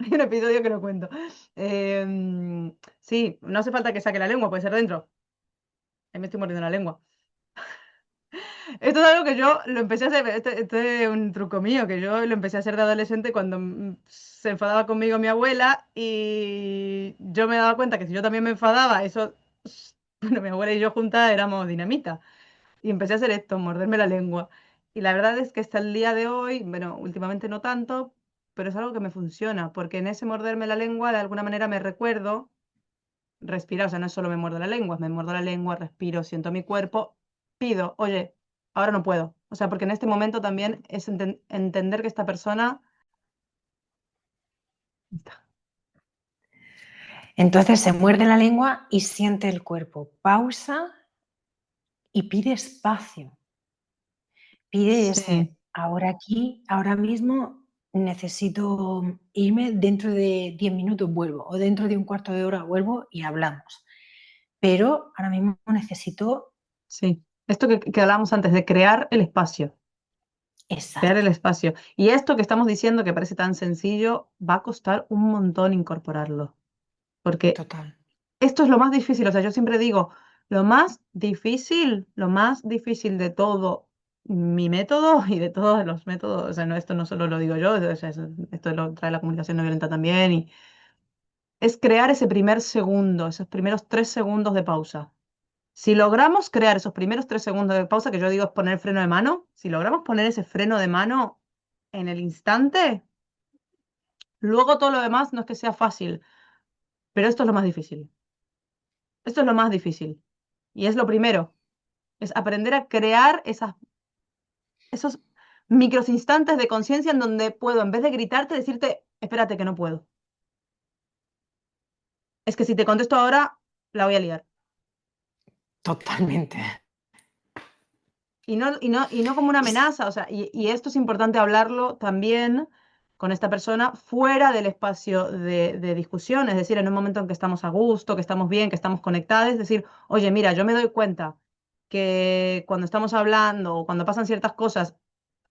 S2: Hay un episodio que lo cuento. Sí, no hace falta que saque la lengua, puede ser dentro. Ahí me estoy mordiendo la lengua. Esto es algo que yo lo empecé a hacer, este es un truco mío, que yo lo empecé a hacer de adolescente cuando se enfadaba conmigo mi abuela y yo me daba cuenta que si yo también me enfadaba, eso, bueno, mi abuela y yo juntas éramos dinamita. Y empecé a hacer esto, morderme la lengua. Y la verdad es que hasta el día de hoy, bueno, últimamente no tanto, pero es algo que me funciona, porque en ese morderme la lengua de alguna manera me recuerdo respirar, o sea, no es solo me muerdo la lengua, me muerdo la lengua, respiro, siento mi cuerpo, pido, oye, ahora no puedo. O sea, porque en este momento también es entender que esta persona está.
S1: Entonces se muerde la lengua y siente el cuerpo. Pausa y pide espacio. Pide
S2: Sí,
S1: ese, ahora aquí, ahora mismo necesito irme, dentro de 10 minutos vuelvo, o dentro de un cuarto de hora vuelvo y hablamos. Pero ahora mismo necesito,
S2: sí. Esto que hablábamos antes de crear el espacio. Crear el
S1: exacto,
S2: espacio. Y esto que estamos diciendo que parece tan sencillo, va a costar un montón incorporarlo. Porque
S1: total,
S2: esto es lo más difícil. O sea, yo siempre digo, lo más difícil de todo mi método y de todos los métodos, o sea, no, esto no solo lo digo yo, o sea, esto lo trae la comunicación no violenta también, y es crear ese primer segundo, esos primeros 3 segundos de pausa. Si logramos crear esos primeros 3 segundos de pausa, que yo digo es poner freno de mano, si logramos poner ese freno de mano en el instante, luego todo lo demás no es que sea fácil, pero esto es lo más difícil. Esto es lo más difícil. Y es lo primero, es aprender a crear esos micros instantes de conciencia en donde puedo, en vez de gritarte, decirte, espérate que no puedo. Es que si te contesto ahora, la voy a liar.
S1: totalmente.
S2: Y no como una amenaza, o sea, y esto es importante hablarlo también con esta persona fuera del espacio de discusión, es decir, en un momento en que estamos a gusto, que estamos bien, que estamos conectados, es decir, oye, mira, yo me doy cuenta que cuando estamos hablando o cuando pasan ciertas cosas,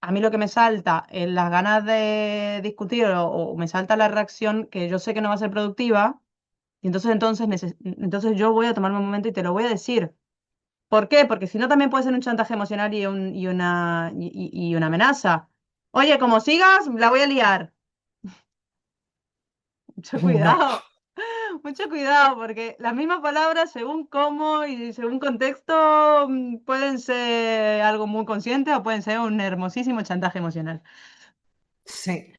S2: a mí lo que me salta es las ganas de discutir o me salta la reacción que yo sé que no va a ser productiva, y entonces yo voy a tomarme un momento y te lo voy a decir. ¿Por qué? Porque si no también puede ser un chantaje emocional y una amenaza. Oye, como sigas, la voy a liar. Mucho
S1: No,
S2: cuidado, mucho cuidado, porque las mismas palabras, según cómo y según contexto, pueden ser algo muy consciente o pueden ser un hermosísimo chantaje emocional.
S1: sí.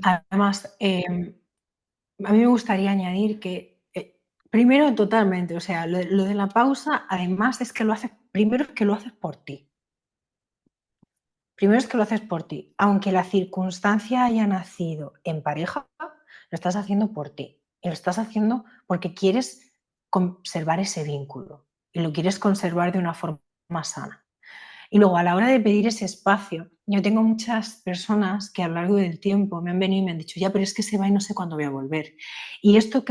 S1: Además, a mí me gustaría añadir que, primero, totalmente, o sea, lo de la pausa, además es que lo haces, primero es que lo haces por ti. Primero es que lo haces por ti. Aunque la circunstancia haya nacido en pareja, lo estás haciendo por ti. Y lo estás haciendo porque quieres conservar ese vínculo y lo quieres conservar de una forma más sana. Y luego, a la hora de pedir ese espacio, yo tengo muchas personas que a lo largo del tiempo me han venido y me han dicho, ya, pero es que se va y no sé cuándo voy a volver. Y esto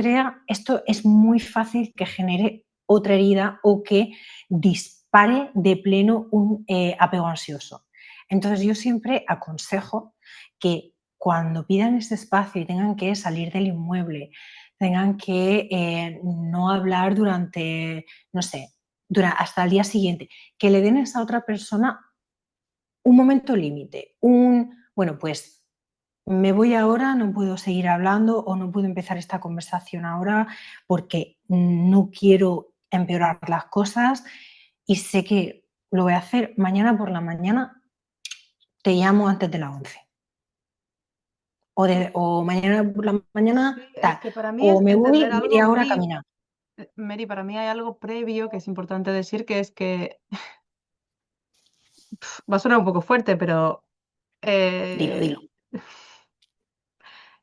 S1: es muy fácil que genere otra herida o que dispare de pleno un apego ansioso. Entonces yo siempre aconsejo que cuando pidan ese espacio y tengan que salir del inmueble, tengan que no hablar durante, no sé, hasta el día siguiente, que le den a esa otra persona un momento límite, bueno, pues me voy ahora, no puedo seguir hablando o no puedo empezar esta conversación ahora porque no quiero empeorar las cosas y sé que lo voy a hacer mañana por la mañana, te llamo antes de las 11 o mañana por la mañana
S2: Sí, es
S1: tal,
S2: que para mí
S1: o
S2: es
S1: me voy
S2: entender algo,
S1: media hora a caminar.
S2: Mary, para mí hay algo previo que es importante decir, que es que va a sonar un poco fuerte, pero
S1: Dilo,
S2: eh,
S1: dilo.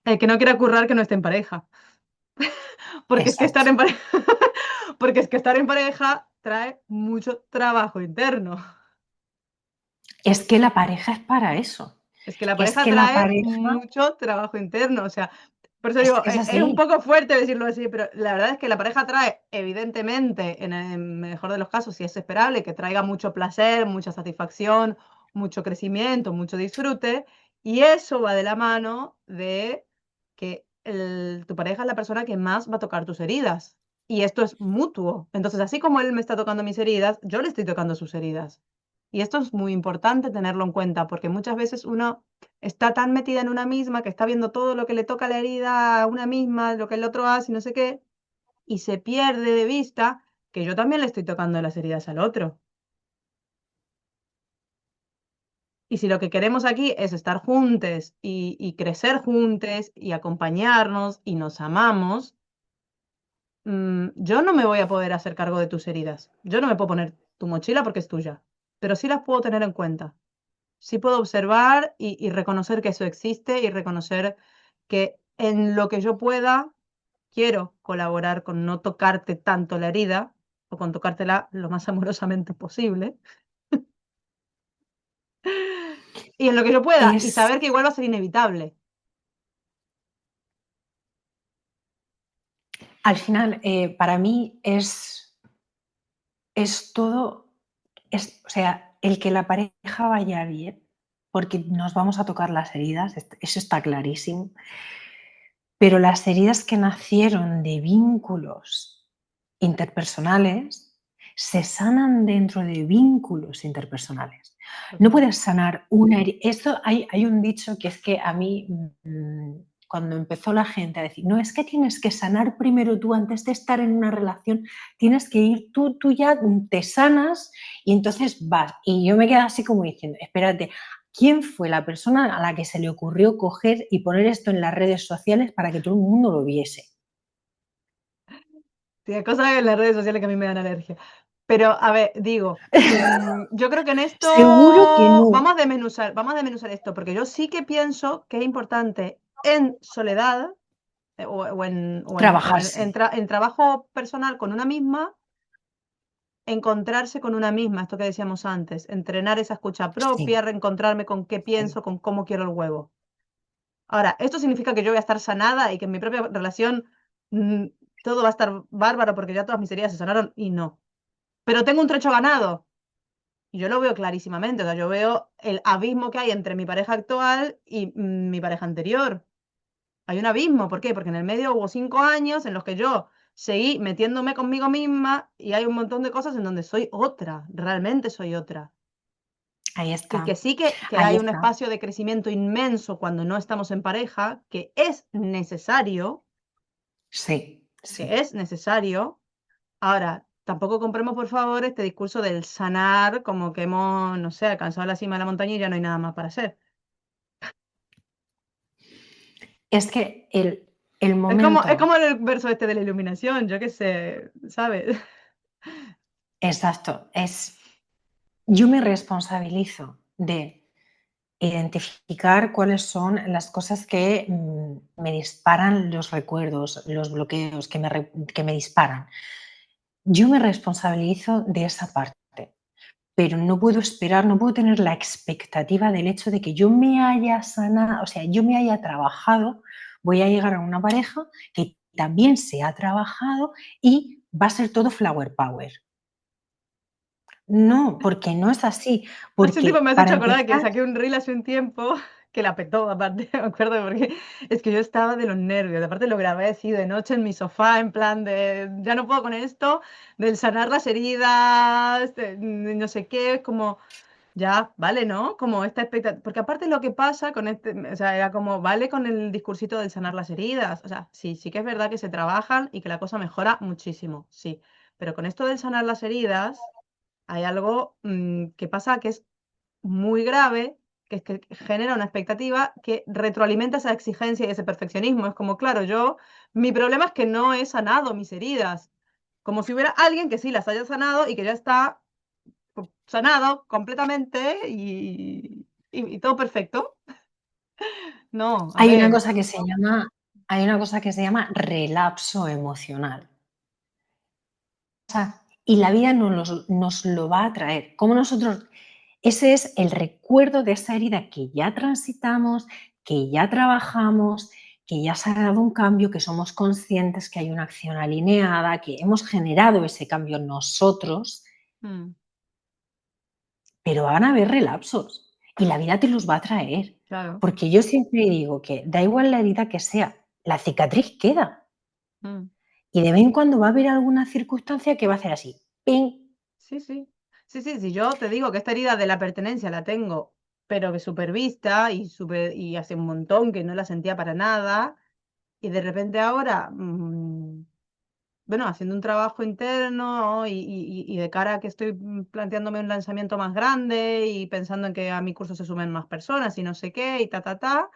S2: el que no quiera currar que no esté en pareja. Porque es que estar
S1: Exacto.
S2: en pareja, porque es que estar en pareja trae mucho trabajo interno.
S1: Es que la pareja es para eso.
S2: Es que la
S1: Es
S2: pareja
S1: que la
S2: trae
S1: pareja,
S2: mucho trabajo interno. O sea, por eso
S1: es
S2: digo,
S1: que es
S2: es un
S1: así.
S2: poco fuerte decirlo así, pero la verdad es que la pareja trae, evidentemente, en el mejor de los casos, si es esperable, que traiga mucho placer, mucha satisfacción, mucho crecimiento, mucho disfrute, y eso va de la mano de que tu pareja es la persona que más va a tocar tus heridas. Y esto es mutuo. Entonces, así como él me está tocando mis heridas, yo le estoy tocando sus heridas. Y esto es muy importante tenerlo en cuenta, porque muchas veces uno está tan metida en una misma que está viendo todo lo que le toca la herida a una misma, lo que el otro hace y no sé qué, y se pierde de vista que yo también le estoy tocando las heridas al otro. Y si lo que queremos aquí es estar juntos y crecer juntos y acompañarnos y nos amamos, yo no me voy a poder hacer cargo de tus heridas. Yo no me puedo poner tu mochila porque es tuya, pero sí las puedo tener en cuenta. Sí puedo observar y reconocer que eso existe y reconocer que en lo que yo pueda, quiero colaborar con no tocarte tanto la herida o con tocártela lo más amorosamente posible. Y en lo que yo pueda, y
S1: Es,
S2: saber que igual va a ser inevitable.
S1: al final, para mí es todo, o sea, el que la pareja vaya bien, porque nos vamos a tocar las heridas, eso está clarísimo, pero las heridas que nacieron de vínculos interpersonales se sanan dentro de vínculos interpersonales. No
S2: Total.
S1: puedes sanar una herida. Esto hay un dicho que es que a mí, cuando empezó la gente a decir, no, es que tienes que sanar primero tú antes de estar en una relación, tienes que ir tú ya te sanas y entonces vas. Y yo me quedo así como diciendo, espérate, ¿quién fue la persona a la que se le ocurrió coger y poner esto en las redes sociales para que todo el mundo lo viese?
S2: Sí, hay cosas en las redes sociales que a mí me dan alergia. Pero, a ver, digo, yo creo que en esto
S1: Seguro que no.
S2: vamos a desmenuzar esto, porque yo sí que pienso que es importante en soledad
S1: Trabajarse.
S2: en trabajo personal con una misma, encontrarse con una misma, esto que decíamos antes, entrenar esa escucha propia,
S1: Sí,
S2: reencontrarme con qué
S1: sí.
S2: pienso, con cómo quiero el huevo. Ahora, ¿esto significa que yo voy a estar sanada y que en mi propia relación mm, todo va a estar bárbaro porque ya todas mis heridas se sanaron? Y no. Pero tengo un trecho ganado. Y yo lo veo clarísimamente. O sea, yo veo el abismo que hay entre mi pareja actual y mi pareja anterior. Hay un abismo. ¿Por qué? Porque en el medio hubo 5 años en los que yo seguí metiéndome conmigo misma y hay un montón de cosas en donde soy otra. Realmente soy otra.
S1: Ahí
S2: Y que
S1: está.
S2: sí que
S1: Ahí
S2: hay un
S1: está.
S2: espacio de crecimiento inmenso cuando no estamos en pareja,
S1: Sí,
S2: que
S1: sí.
S2: es necesario. Ahora, tampoco compremos, por favor, este discurso del sanar como que hemos, no sé, alcanzado la cima de la montaña y ya no hay nada más para hacer.
S1: Es que el
S2: Es
S1: momento,
S2: como el verso este de la iluminación, yo qué sé, ¿sabes?
S1: exacto, yo me responsabilizo de identificar cuáles son las cosas que me disparan los recuerdos, los bloqueos que me disparan. Yo me responsabilizo de esa parte, pero no puedo esperar, no puedo tener la expectativa del hecho de que yo me haya sanado, o sea, yo me haya trabajado, voy a llegar a una pareja que también se ha trabajado y va a ser todo flower power. No, porque no es así,
S2: Hace un tiempo me
S1: porque
S2: has
S1: para
S2: hecho acordar que
S1: empezar,
S2: saqué un reel hace un tiempo que la petó, aparte, me acuerdo, porque es que yo estaba de los nervios. Aparte lo grabé así de noche en mi sofá, en plan de, ya no puedo con esto, del sanar las heridas, no sé qué, es como, ya, vale, ¿no? Como esta expectativa. Porque aparte lo que pasa con este, o sea, era como, vale con el discursito del sanar las heridas. O sea, sí, sí que es verdad que se trabajan y que la cosa mejora muchísimo, sí. Pero con esto del sanar las heridas, hay algo que pasa que es muy grave, que es que genera una expectativa que retroalimenta esa exigencia y ese perfeccionismo. Es como, claro, mi problema es que no he sanado mis heridas. Como si hubiera alguien que sí las haya sanado y que ya está sanado completamente y todo perfecto. No, a
S1: hay una
S2: ver.
S1: cosa que se llama, hay una cosa que se llama relapso emocional. Y la vida nos lo va a traer. Como nosotros, ese es el recuerdo de esa herida que ya transitamos, que ya trabajamos, que ya se ha dado un cambio, que somos conscientes que hay una acción alineada, que hemos generado ese cambio nosotros,
S2: Mm,
S1: pero van a haber relapsos y la vida te los va a traer.
S2: claro.
S1: Porque yo siempre digo que da igual la herida que sea, la cicatriz queda.
S2: Mm,
S1: Y de vez en cuando va a haber alguna circunstancia que va a hacer así, ¡ping!
S2: sí, sí. Sí, sí, sí, yo te digo que esta herida de la pertenencia la tengo, pero que súper vista y hace un montón que no la sentía para nada. Y de repente ahora, bueno, haciendo un trabajo interno y de cara a que estoy planteándome un lanzamiento más grande y pensando en que a mi curso se sumen más personas y no sé qué, y ta, ta, ta.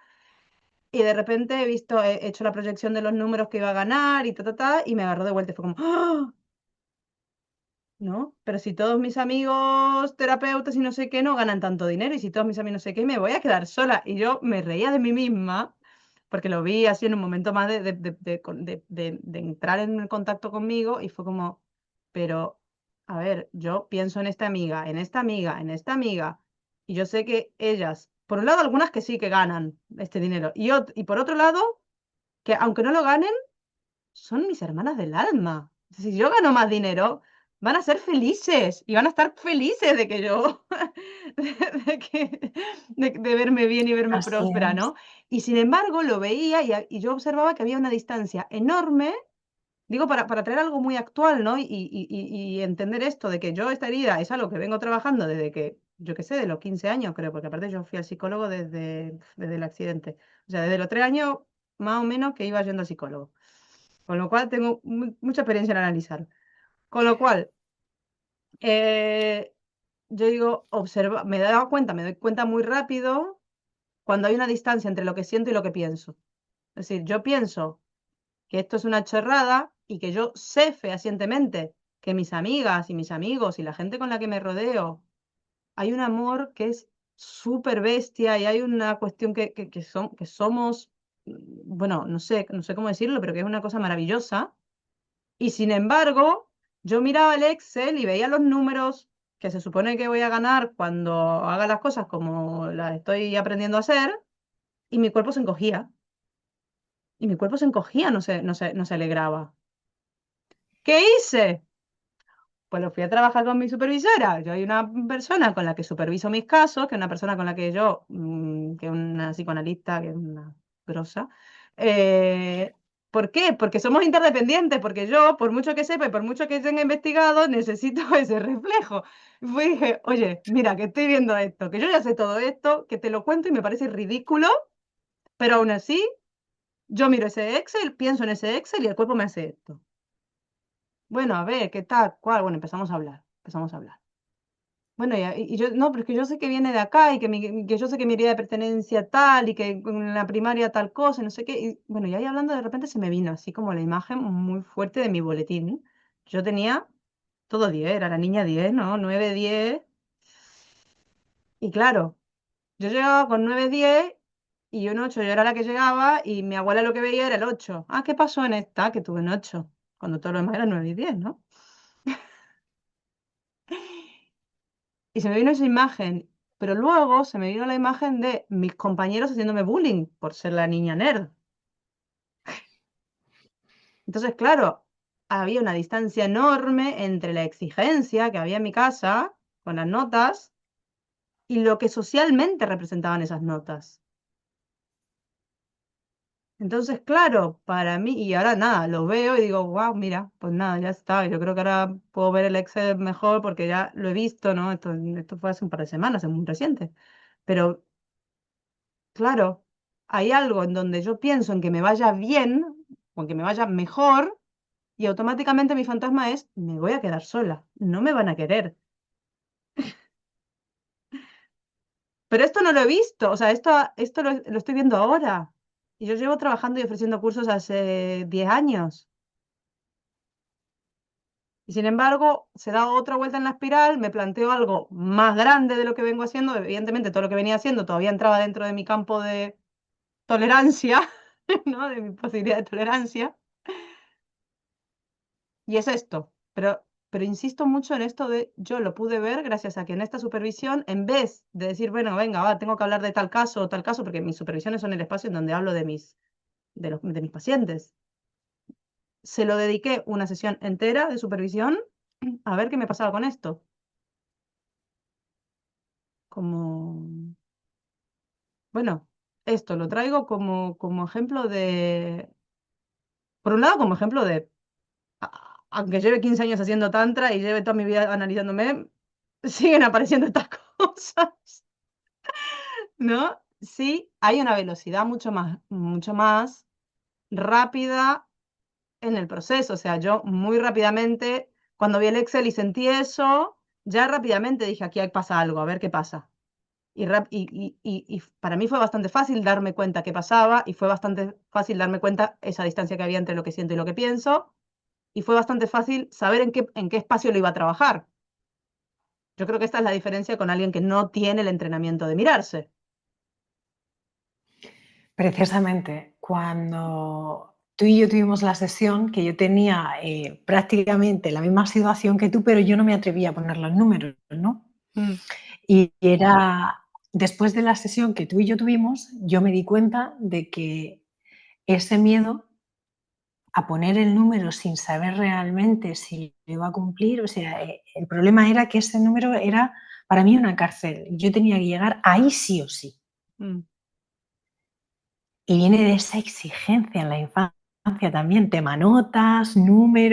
S2: Y de repente he hecho la proyección de los números que iba a ganar y ta, ta, ta, y me agarró de vuelta y fue como, ¡ah! ¿No? Pero si todos mis amigos terapeutas y no sé qué no ganan tanto dinero y si todos mis amigos no sé qué, me voy a quedar sola. Y yo me reía de mí misma porque lo vi así en un momento más de entrar en el contacto conmigo y fue como, pero, a ver, yo pienso en esta amiga, en esta amiga, en esta amiga y yo sé que ellas, por un lado, algunas que sí que ganan este dinero y por otro lado, que aunque no lo ganen, son mis hermanas del alma. Si yo gano más dinero, van a ser felices y van a estar felices de que yo, de verme bien y verme
S1: Así
S2: próspera,
S1: es.
S2: ¿no? Y sin embargo, lo veía y yo observaba que había una distancia enorme, digo, para traer algo muy actual, ¿no? Y entender esto de que yo esta herida es algo que vengo trabajando desde que, yo qué sé, de los 15 años, creo, porque aparte yo fui al psicólogo desde el accidente. O sea, desde los 3 años más o menos que iba yendo al psicólogo. Con lo cual tengo mucha experiencia en analizar. Con lo cual, eh, yo digo, observa, me doy cuenta muy rápido cuando hay una distancia entre lo que siento y lo que pienso. Es decir, yo pienso que esto es una chorrada y que yo sé fehacientemente que mis amigas y mis amigos y la gente con la que me rodeo, hay un amor que es súper bestia y hay una cuestión que somos, bueno, no sé cómo decirlo, pero que es una cosa maravillosa. Y sin embargo, yo miraba el Excel y veía los números que se supone que voy a ganar cuando haga las cosas como las estoy aprendiendo a hacer, y mi cuerpo se encogía. Y mi cuerpo se encogía, no se alegraba. ¿Qué hice? Pues lo fui a trabajar con mi supervisora. Yo hay una persona con la que superviso mis casos, que es una persona con la que yo, que es una psicoanalista, que es una grosa. Eh, ¿Por qué? Porque somos interdependientes, porque yo, por mucho que sepa y por mucho que tenga investigado, necesito ese reflejo. Y fui y dije, oye, mira, que estoy viendo esto, que yo ya sé todo esto, que te lo cuento y me parece ridículo, pero aún así, yo miro ese Excel, pienso en ese Excel y el cuerpo me hace esto. Bueno, a ver, ¿qué tal? ¿Cuál? Bueno, empezamos a hablar, empezamos a hablar. Bueno, y yo, no, pero es que yo sé que viene de acá y que yo sé que mi herida de pertenencia tal y que en la primaria tal cosa, no sé qué. Y bueno, y ahí hablando de repente se me vino así como la imagen muy fuerte de mi boletín. Yo tenía todo 10, era la niña 10, ¿no? 9, 10. Y claro, yo llegaba con 9, 10 y un 8 yo era la que llegaba y mi abuela lo que veía era el 8. Ah, ¿qué pasó en esta? Que tuve un 8, cuando todo lo demás era 9 y 10, ¿no? Y se me vino esa imagen, pero luego se me vino la imagen de mis compañeros haciéndome bullying por ser la niña nerd. Entonces, claro, había una distancia enorme entre la exigencia que había en mi casa con las notas y lo que socialmente representaban esas notas. Entonces, claro, para mí, y ahora nada, lo veo y digo, wow, mira, pues nada, ya está. Yo creo que ahora puedo ver el Excel mejor porque ya lo he visto, ¿no? Esto fue hace un par de semanas, es muy reciente. Pero claro, hay algo en donde yo pienso en que me vaya bien o en que me vaya mejor y automáticamente mi fantasma es, me voy a quedar sola, no me van a querer. Pero esto no lo he visto, o sea, esto lo estoy viendo ahora. Y yo llevo trabajando y ofreciendo cursos hace 10 años. Y sin embargo, se da otra vuelta en la espiral, me planteo algo más grande de lo que vengo haciendo. Evidentemente, todo lo que venía haciendo todavía entraba dentro de mi campo de tolerancia, ¿no? De mi posibilidad de tolerancia. Y es esto, pero insisto mucho en esto de yo lo pude ver gracias a que en esta supervisión, en vez de decir, bueno, venga, va, tengo que hablar de tal caso o tal caso, porque mis supervisiones son el espacio en donde hablo de mis pacientes, se lo dediqué una sesión entera de supervisión a ver qué me pasaba con esto. Como, bueno, esto lo traigo como ejemplo por un lado, como ejemplo de, aunque lleve 15 años haciendo tantra y lleve toda mi vida analizándome, siguen apareciendo estas cosas, ¿no? Sí, hay una velocidad mucho más rápida en el proceso. O sea, yo muy rápidamente, cuando vi el Excel y sentí eso, ya rápidamente dije: "Aquí pasa algo, a ver qué pasa". Y para mí fue bastante fácil darme cuenta qué pasaba, y fue bastante fácil darme cuenta esa distancia que había entre lo que siento y lo que pienso, y fue bastante fácil saber en qué espacio lo iba a trabajar. Yo creo que esta es la diferencia con alguien que no tiene el entrenamiento de mirarse.
S1: Precisamente, cuando tú y yo tuvimos la sesión, que yo tenía, prácticamente la misma situación que tú, pero yo no me atrevía a poner los números, ¿no?
S2: Mm,
S1: Y era después de la sesión que tú y yo tuvimos, yo me di cuenta de que ese miedo a poner el número sin saber realmente si lo iba a cumplir, o sea, el problema era que ese número era para mí una cárcel. Yo tenía que llegar ahí sí o sí.
S2: mm,
S1: Y viene de esa exigencia en la infancia también, tema notas,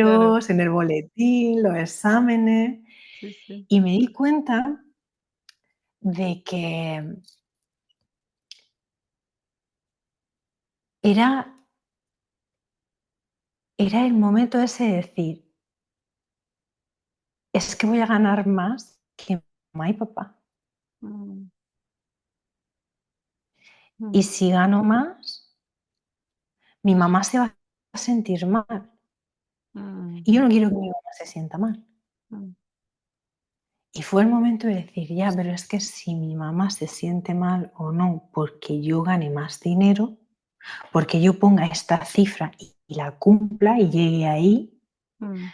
S2: claro,
S1: números, en el boletín, los exámenes.
S2: sí, sí.
S1: Y me di cuenta de que era, era el momento ese de decir, es que voy a ganar más que mamá y papá.
S2: Mm,
S1: Y
S2: mm,
S1: si gano más, mi mamá se va a sentir mal.
S2: mm,
S1: Y yo no quiero que mi mamá se sienta mal.
S2: mm.
S1: Y fue el momento de decir, ya, pero es que si mi mamá se siente mal o no porque yo gane más dinero, porque yo ponga esta cifra y la cumpla y llegue ahí,
S2: Mm.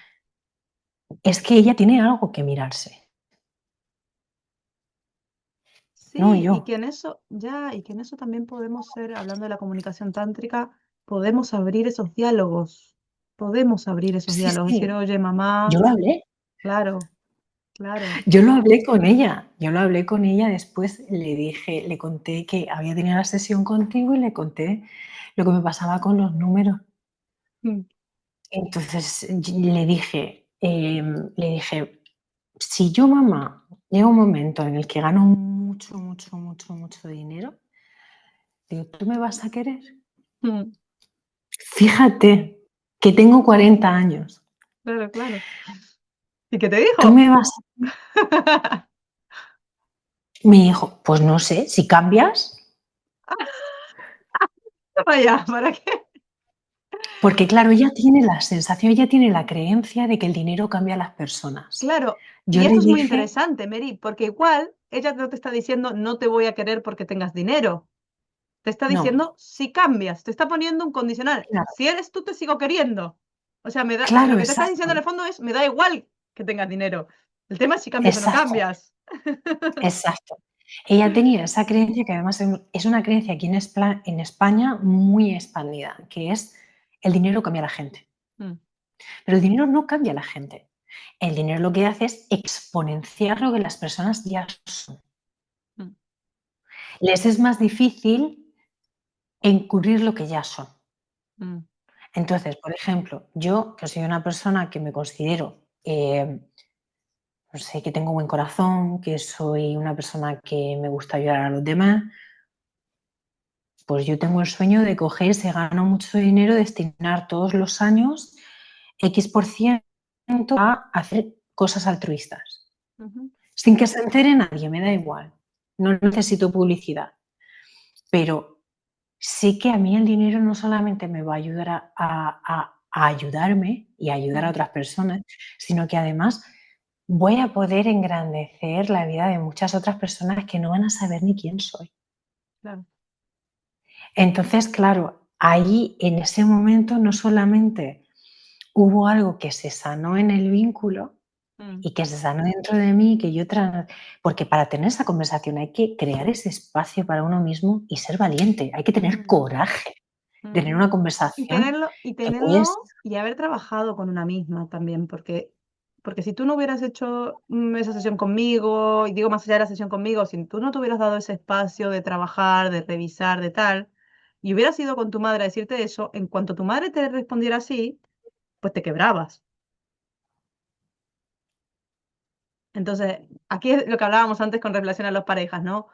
S1: es que ella tiene algo que mirarse, no
S2: Sí, y
S1: yo.
S2: que en eso, ya, y que en eso también podemos ser, hablando de la comunicación tántrica, podemos abrir esos diálogos. Podemos abrir esos
S1: Sí,
S2: diálogos. Decir,
S1: sí,
S2: oye,
S1: yo
S2: mamá,
S1: lo hablé.
S2: claro, claro.
S1: Yo lo hablé con ella. Yo lo hablé con ella, después le dije, le conté que había tenido la sesión contigo y le conté lo que me pasaba con los números.
S2: Mm,
S1: Entonces le dije, si yo, mamá, llega un momento en el que gano mucho, mucho, mucho, mucho dinero, digo, ¿tú me vas a querer?
S2: mm,
S1: Fíjate que tengo 40 años.
S2: claro, claro. ¿Y qué te
S1: ¿Tú
S2: dijo?
S1: me vas a... Me dijo, pues no sé, si cambias,
S2: Vaya, ¿para qué?
S1: porque claro, ella tiene la sensación, ella tiene la creencia de que el dinero cambia a las personas.
S2: Claro,
S1: Yo
S2: y
S1: le
S2: esto es muy
S1: dije,
S2: interesante, Mary, porque igual ella no te está diciendo no te voy a querer porque tengas dinero. Te está
S1: no,
S2: diciendo si cambias, te está poniendo un condicional.
S1: claro,
S2: Si eres tú, te sigo queriendo. O sea, lo
S1: claro,
S2: que te estás
S1: exacto,
S2: diciendo en el fondo es, me da igual que tengas dinero. El tema es si cambias o no
S1: exacto,
S2: cambias.
S1: exacto. Ella tenía esa creencia que además es una creencia aquí en España muy expandida, que es el dinero cambia a la gente.
S2: Mm,
S1: Pero el dinero no cambia a la gente. El dinero lo que hace es exponenciar lo que las personas ya son.
S2: mm,
S1: Les es más difícil encubrir lo que ya son.
S2: mm,
S1: Entonces, por ejemplo, yo, que soy una persona que me considero, no sé, que tengo buen corazón, que soy una persona que me gusta ayudar a los demás, pues yo tengo el sueño de coger, si gano mucho dinero, destinar todos los años X% a hacer cosas altruistas.
S2: ujú,
S1: Sin que se entere nadie, me da igual. No necesito publicidad. Pero sé que a mí el dinero no solamente me va a ayudar a ayudarme y a ayudar a
S2: mm,
S1: otras personas, sino que además voy a poder engrandecer la vida de muchas otras personas que no van a saber ni quién soy.
S2: claro.
S1: Entonces, claro, ahí en ese momento no solamente hubo algo que se sanó en el vínculo,
S2: Mm,
S1: y que se sanó dentro de mí, que yo porque para tener esa conversación hay que crear ese espacio para uno mismo y ser valiente, hay que tener
S2: mm,
S1: coraje de tener
S2: mm.
S1: una
S2: Y
S1: conversación
S2: tenerlo, y
S1: que puedes
S2: tenerlo, y haber trabajado con una misma también, porque si tú no hubieras hecho esa sesión conmigo, y digo más allá de la sesión conmigo, si tú no te hubieras dado ese espacio de trabajar, de revisar, de tal, y hubieras ido con tu madre a decirte eso, en cuanto tu madre te respondiera así, pues te quebrabas. Entonces, aquí es lo que hablábamos antes con relación a las parejas, ¿no?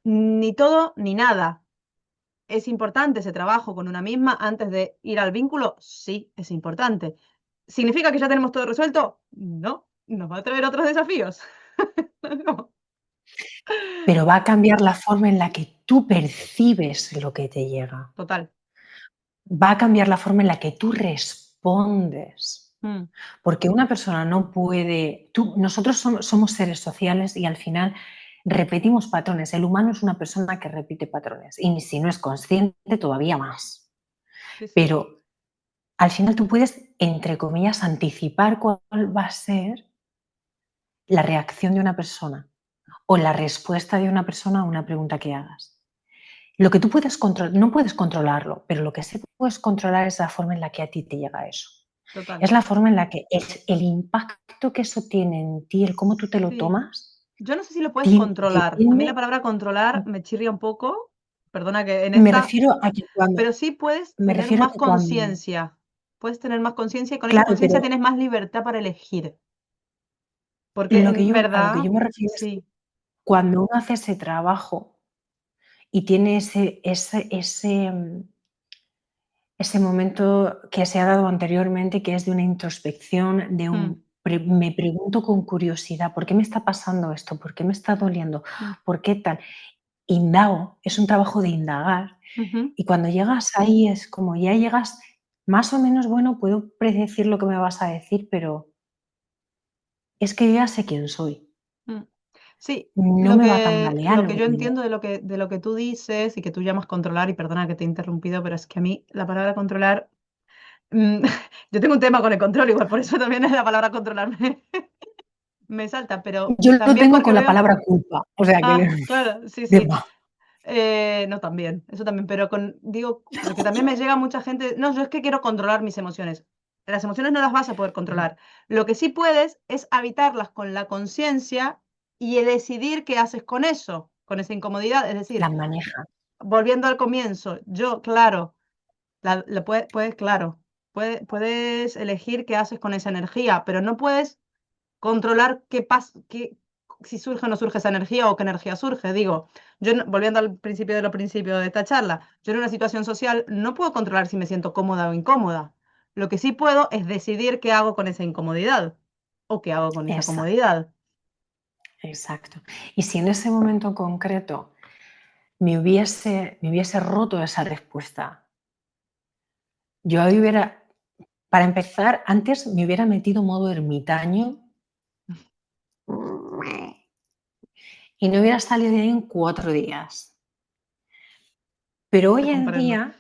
S2: Ni todo ni nada. ¿Es importante ese trabajo con una misma antes de ir al vínculo? Sí, es importante. ¿Significa que ya tenemos todo resuelto? No, nos va a traer otros desafíos. No.
S1: pero va a cambiar la forma en la que tú percibes lo que te llega.
S2: Total.
S1: Va a cambiar la forma en la que tú respondes.
S2: Mm,
S1: Porque una persona no puede. Nosotros somos seres sociales y al final repetimos patrones. El humano es una persona que repite patrones. Y si no es consciente, todavía más.
S2: sí, sí.
S1: Pero al final tú puedes, entre comillas, anticipar cuál va a ser la reacción de una persona o la respuesta de una persona a una pregunta que hagas. Lo que tú puedes controlar, no puedes controlarlo, pero lo que sí puedes controlar es la forma en la que a ti te llega eso.
S2: Total.
S1: Es la forma en la que el impacto que eso tiene en ti, el cómo tú te lo
S2: Sí.
S1: tomas,
S2: Yo no sé si lo puedes controlar. A mí la
S1: depende.
S2: palabra controlar me chirria un poco. Perdona que en
S1: Me
S2: esta,
S1: refiero a que cuando,
S2: pero sí puedes
S1: me
S2: tener
S1: refiero a
S2: más
S1: que cuando,
S2: conciencia. Puedes tener más conciencia y con esa
S1: claro,
S2: conciencia
S1: pero
S2: tienes más libertad para elegir. Porque en
S1: a lo que
S2: verdad,
S1: yo me refiero es que
S2: sí.
S1: cuando uno hace ese trabajo y tiene ese momento que se ha dado anteriormente, que es de una introspección,
S2: Mm,
S1: me pregunto con curiosidad, ¿por qué me está pasando esto? ¿Por qué me está doliendo?
S2: mm,
S1: ¿Por qué tal? Indago, es un trabajo de indagar.
S2: ujú,
S1: Y cuando llegas ahí es como ya llegas más o menos, bueno, puedo predecir lo que me vas a decir, pero es que yo ya sé quién soy.
S2: mm. Sí,
S1: No me va a tambalear
S2: lo
S1: el
S2: que yo
S1: mundo.
S2: entiendo de lo que tú dices y que tú llamas controlar, y perdona que te he interrumpido, pero es que a mí la palabra controlar, mm, yo tengo un tema con el control, igual por eso también es la palabra controlar me salta, pero
S1: Yo lo
S2: también
S1: tengo
S2: porque
S1: con la
S2: veo
S1: palabra culpa, o sea que
S2: claro, sí,
S1: de
S2: sí.
S1: más.
S2: No, también, eso también, pero digo, porque también me llega mucha gente, no, yo es que quiero controlar mis emociones. Las emociones no las vas a poder controlar. Lo que sí puedes es habitarlas con la conciencia y decidir qué haces con eso, con esa incomodidad. Es decir,
S1: Las maneja.
S2: volviendo al comienzo, yo, claro, puedes, claro, puedes elegir qué haces con esa energía, pero no puedes controlar qué pasa, si surge o no surge esa energía o qué energía surge. Digo, yo volviendo al principio de lo principio de esta charla, yo en una situación social no puedo controlar si me siento cómoda o incómoda. Lo que sí puedo es decidir qué hago con esa incomodidad o qué hago con esa
S1: Exacto,
S2: comodidad.
S1: exacto. Y si en ese momento concreto me hubiese roto esa respuesta, yo ahí hubiera, para empezar, antes me hubiera metido modo ermitaño y no hubiera salido de ahí en 4 días. Pero
S2: Te comprendo.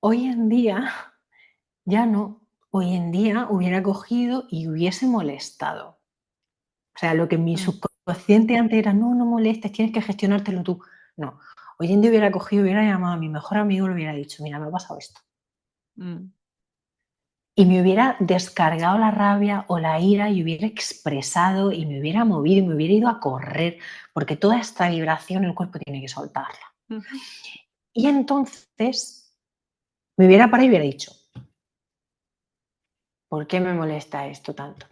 S1: hoy en día, ya no. Hoy en día hubiera cogido y hubiese molestado. O sea, lo que mi
S2: Mm,
S1: subconsciente antes era, no, no molestes, tienes que gestionártelo tú. No. Hoy en día hubiera cogido, hubiera llamado a mi mejor amigo y le hubiera dicho, mira, me ha pasado esto.
S2: mm.
S1: Y me hubiera descargado la rabia o la ira y hubiera expresado y me hubiera movido y me hubiera ido a correr, porque toda esta vibración el cuerpo tiene que soltarla.
S2: Ujú.
S1: Y entonces me hubiera parado y hubiera dicho, ¿por qué me molesta esto tanto?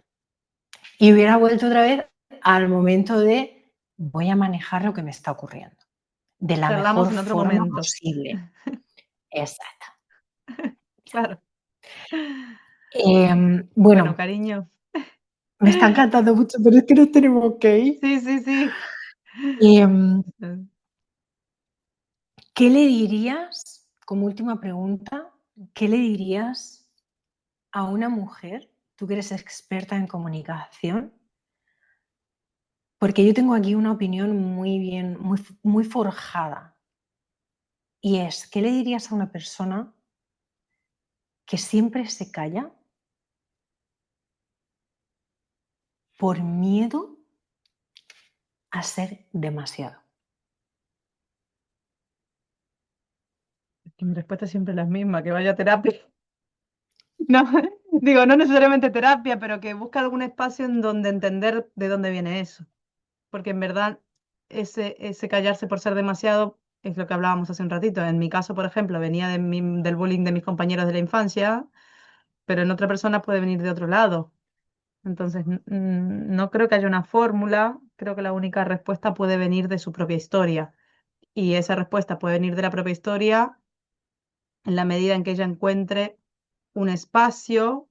S1: Y hubiera vuelto otra vez al momento de voy a manejar lo que me está ocurriendo de la
S2: Charlamos
S1: mejor
S2: en otro
S1: forma
S2: momento.
S1: posible. Exacto.
S2: Claro. Bueno,
S1: Bueno,
S2: cariño.
S1: me está encantando mucho, pero es que nos tenemos que ir.
S2: Sí, sí, sí.
S1: Em,
S2: Eh,
S1: ¿Qué le dirías, como última pregunta, qué le dirías a una mujer, tú que eres experta en comunicación? Porque yo tengo aquí una opinión muy bien, muy, muy forjada. Y es, ¿qué le dirías a una persona que siempre se calla por miedo a ser demasiado?
S2: que mi respuesta es siempre la misma, que vaya a terapia. No, digo, no necesariamente terapia, pero que busque algún espacio en donde entender de dónde viene eso. Porque en verdad ese callarse por ser demasiado es lo que hablábamos hace un ratito. En mi caso, por ejemplo, venía del bullying de mis compañeros de la infancia, pero en otra persona puede venir de otro lado. Entonces, no creo que haya una fórmula, creo que la única respuesta puede venir de su propia historia. Y esa respuesta puede venir de la propia historia en la medida en que ella encuentre un espacio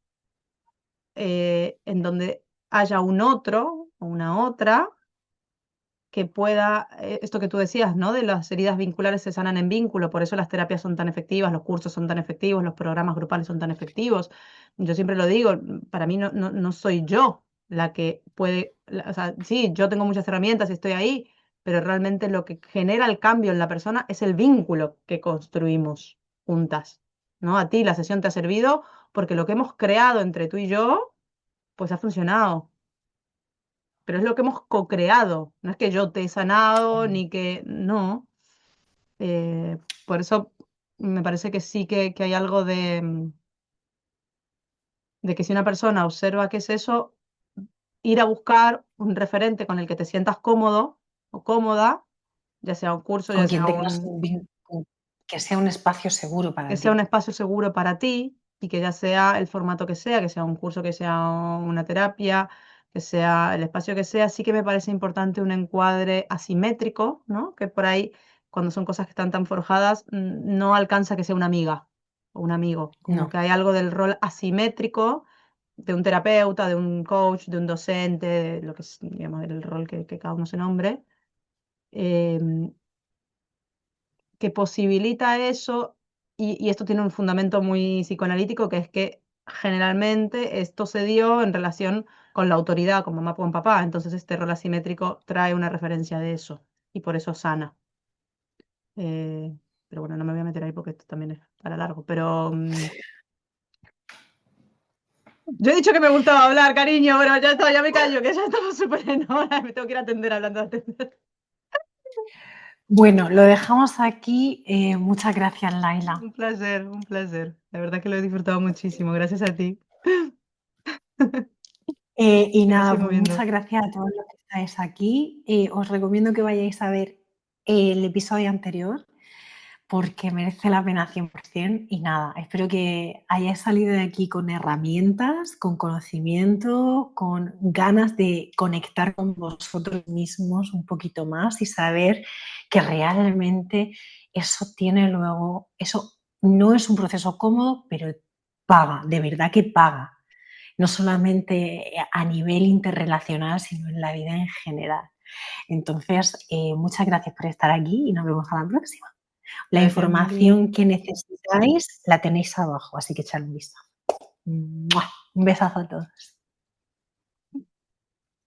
S2: en donde haya un otro o una otra que pueda, esto que tú decías, ¿no? De las heridas vinculares se sanan en vínculo, por eso las terapias son tan efectivas, los cursos son tan efectivos, los programas grupales son tan efectivos. Yo siempre lo digo, para mí no soy yo la que puede, o sea, sí, yo tengo muchas herramientas y estoy ahí, pero realmente lo que genera el cambio en la persona es el vínculo que construimos juntas, ¿no? A ti la sesión te ha servido porque lo que hemos creado entre tú y yo, pues ha funcionado, pero es lo que hemos co-creado. No es que yo te he sanado, ni que no. Por eso me parece que sí que hay algo de que si una persona observa qué es eso, ir a buscar un referente con el que te sientas cómodo o cómoda, ya sea un curso,
S1: Con
S2: ya
S1: quien
S2: sea
S1: tengas que sea un espacio seguro para
S2: que
S1: ti.
S2: sea un espacio seguro para ti y que ya sea el formato que sea un curso, que sea una terapia, que sea el espacio que sea, sí que me parece importante un encuadre asimétrico, ¿no? Que por ahí, cuando son cosas que están tan forjadas, no alcanza que sea una amiga o un amigo, como
S1: No.
S2: que hay algo del rol asimétrico de un terapeuta, de un coach, de un docente, de lo que es, digamos, el rol que cada uno se nombre. em, que posibilita eso, y esto tiene un fundamento muy psicoanalítico, que es que generalmente esto se dio en relación con la autoridad, con mamá con papá, entonces este rol asimétrico trae una referencia de eso, y por eso sana. Eh, pero bueno, no me voy a meter ahí porque esto también es para largo, pero yo he dicho que me gustaba hablar, cariño, pero ya está, ya me callo, que ya estaba súper en hora, me tengo que ir a atender hablando de atender.
S1: Bueno, lo dejamos aquí. Muchas gracias, Laila.
S2: Un placer, un placer. La verdad que lo he disfrutado muchísimo, gracias a ti.
S1: Y
S2: Que nos
S1: nada,
S2: seguimos
S1: pues
S2: viendo.
S1: muchas gracias a todos los que estáis aquí. Os recomiendo que vayáis a ver el episodio anterior porque merece la pena 100%. Y nada, espero que hayáis salido de aquí con herramientas, con conocimiento, con ganas de conectar con vosotros mismos un poquito más y saber que realmente eso tiene luego, eso no es un proceso cómodo, pero paga, de verdad que paga. No solamente a nivel interrelacional, sino en la vida en general. Entonces, muchas gracias por estar aquí y nos vemos a la próxima. La
S2: Gracias, Meli.
S1: información que necesitáis la tenéis abajo, así que echadle un vistazo. ¡Mua! Un besazo a todos.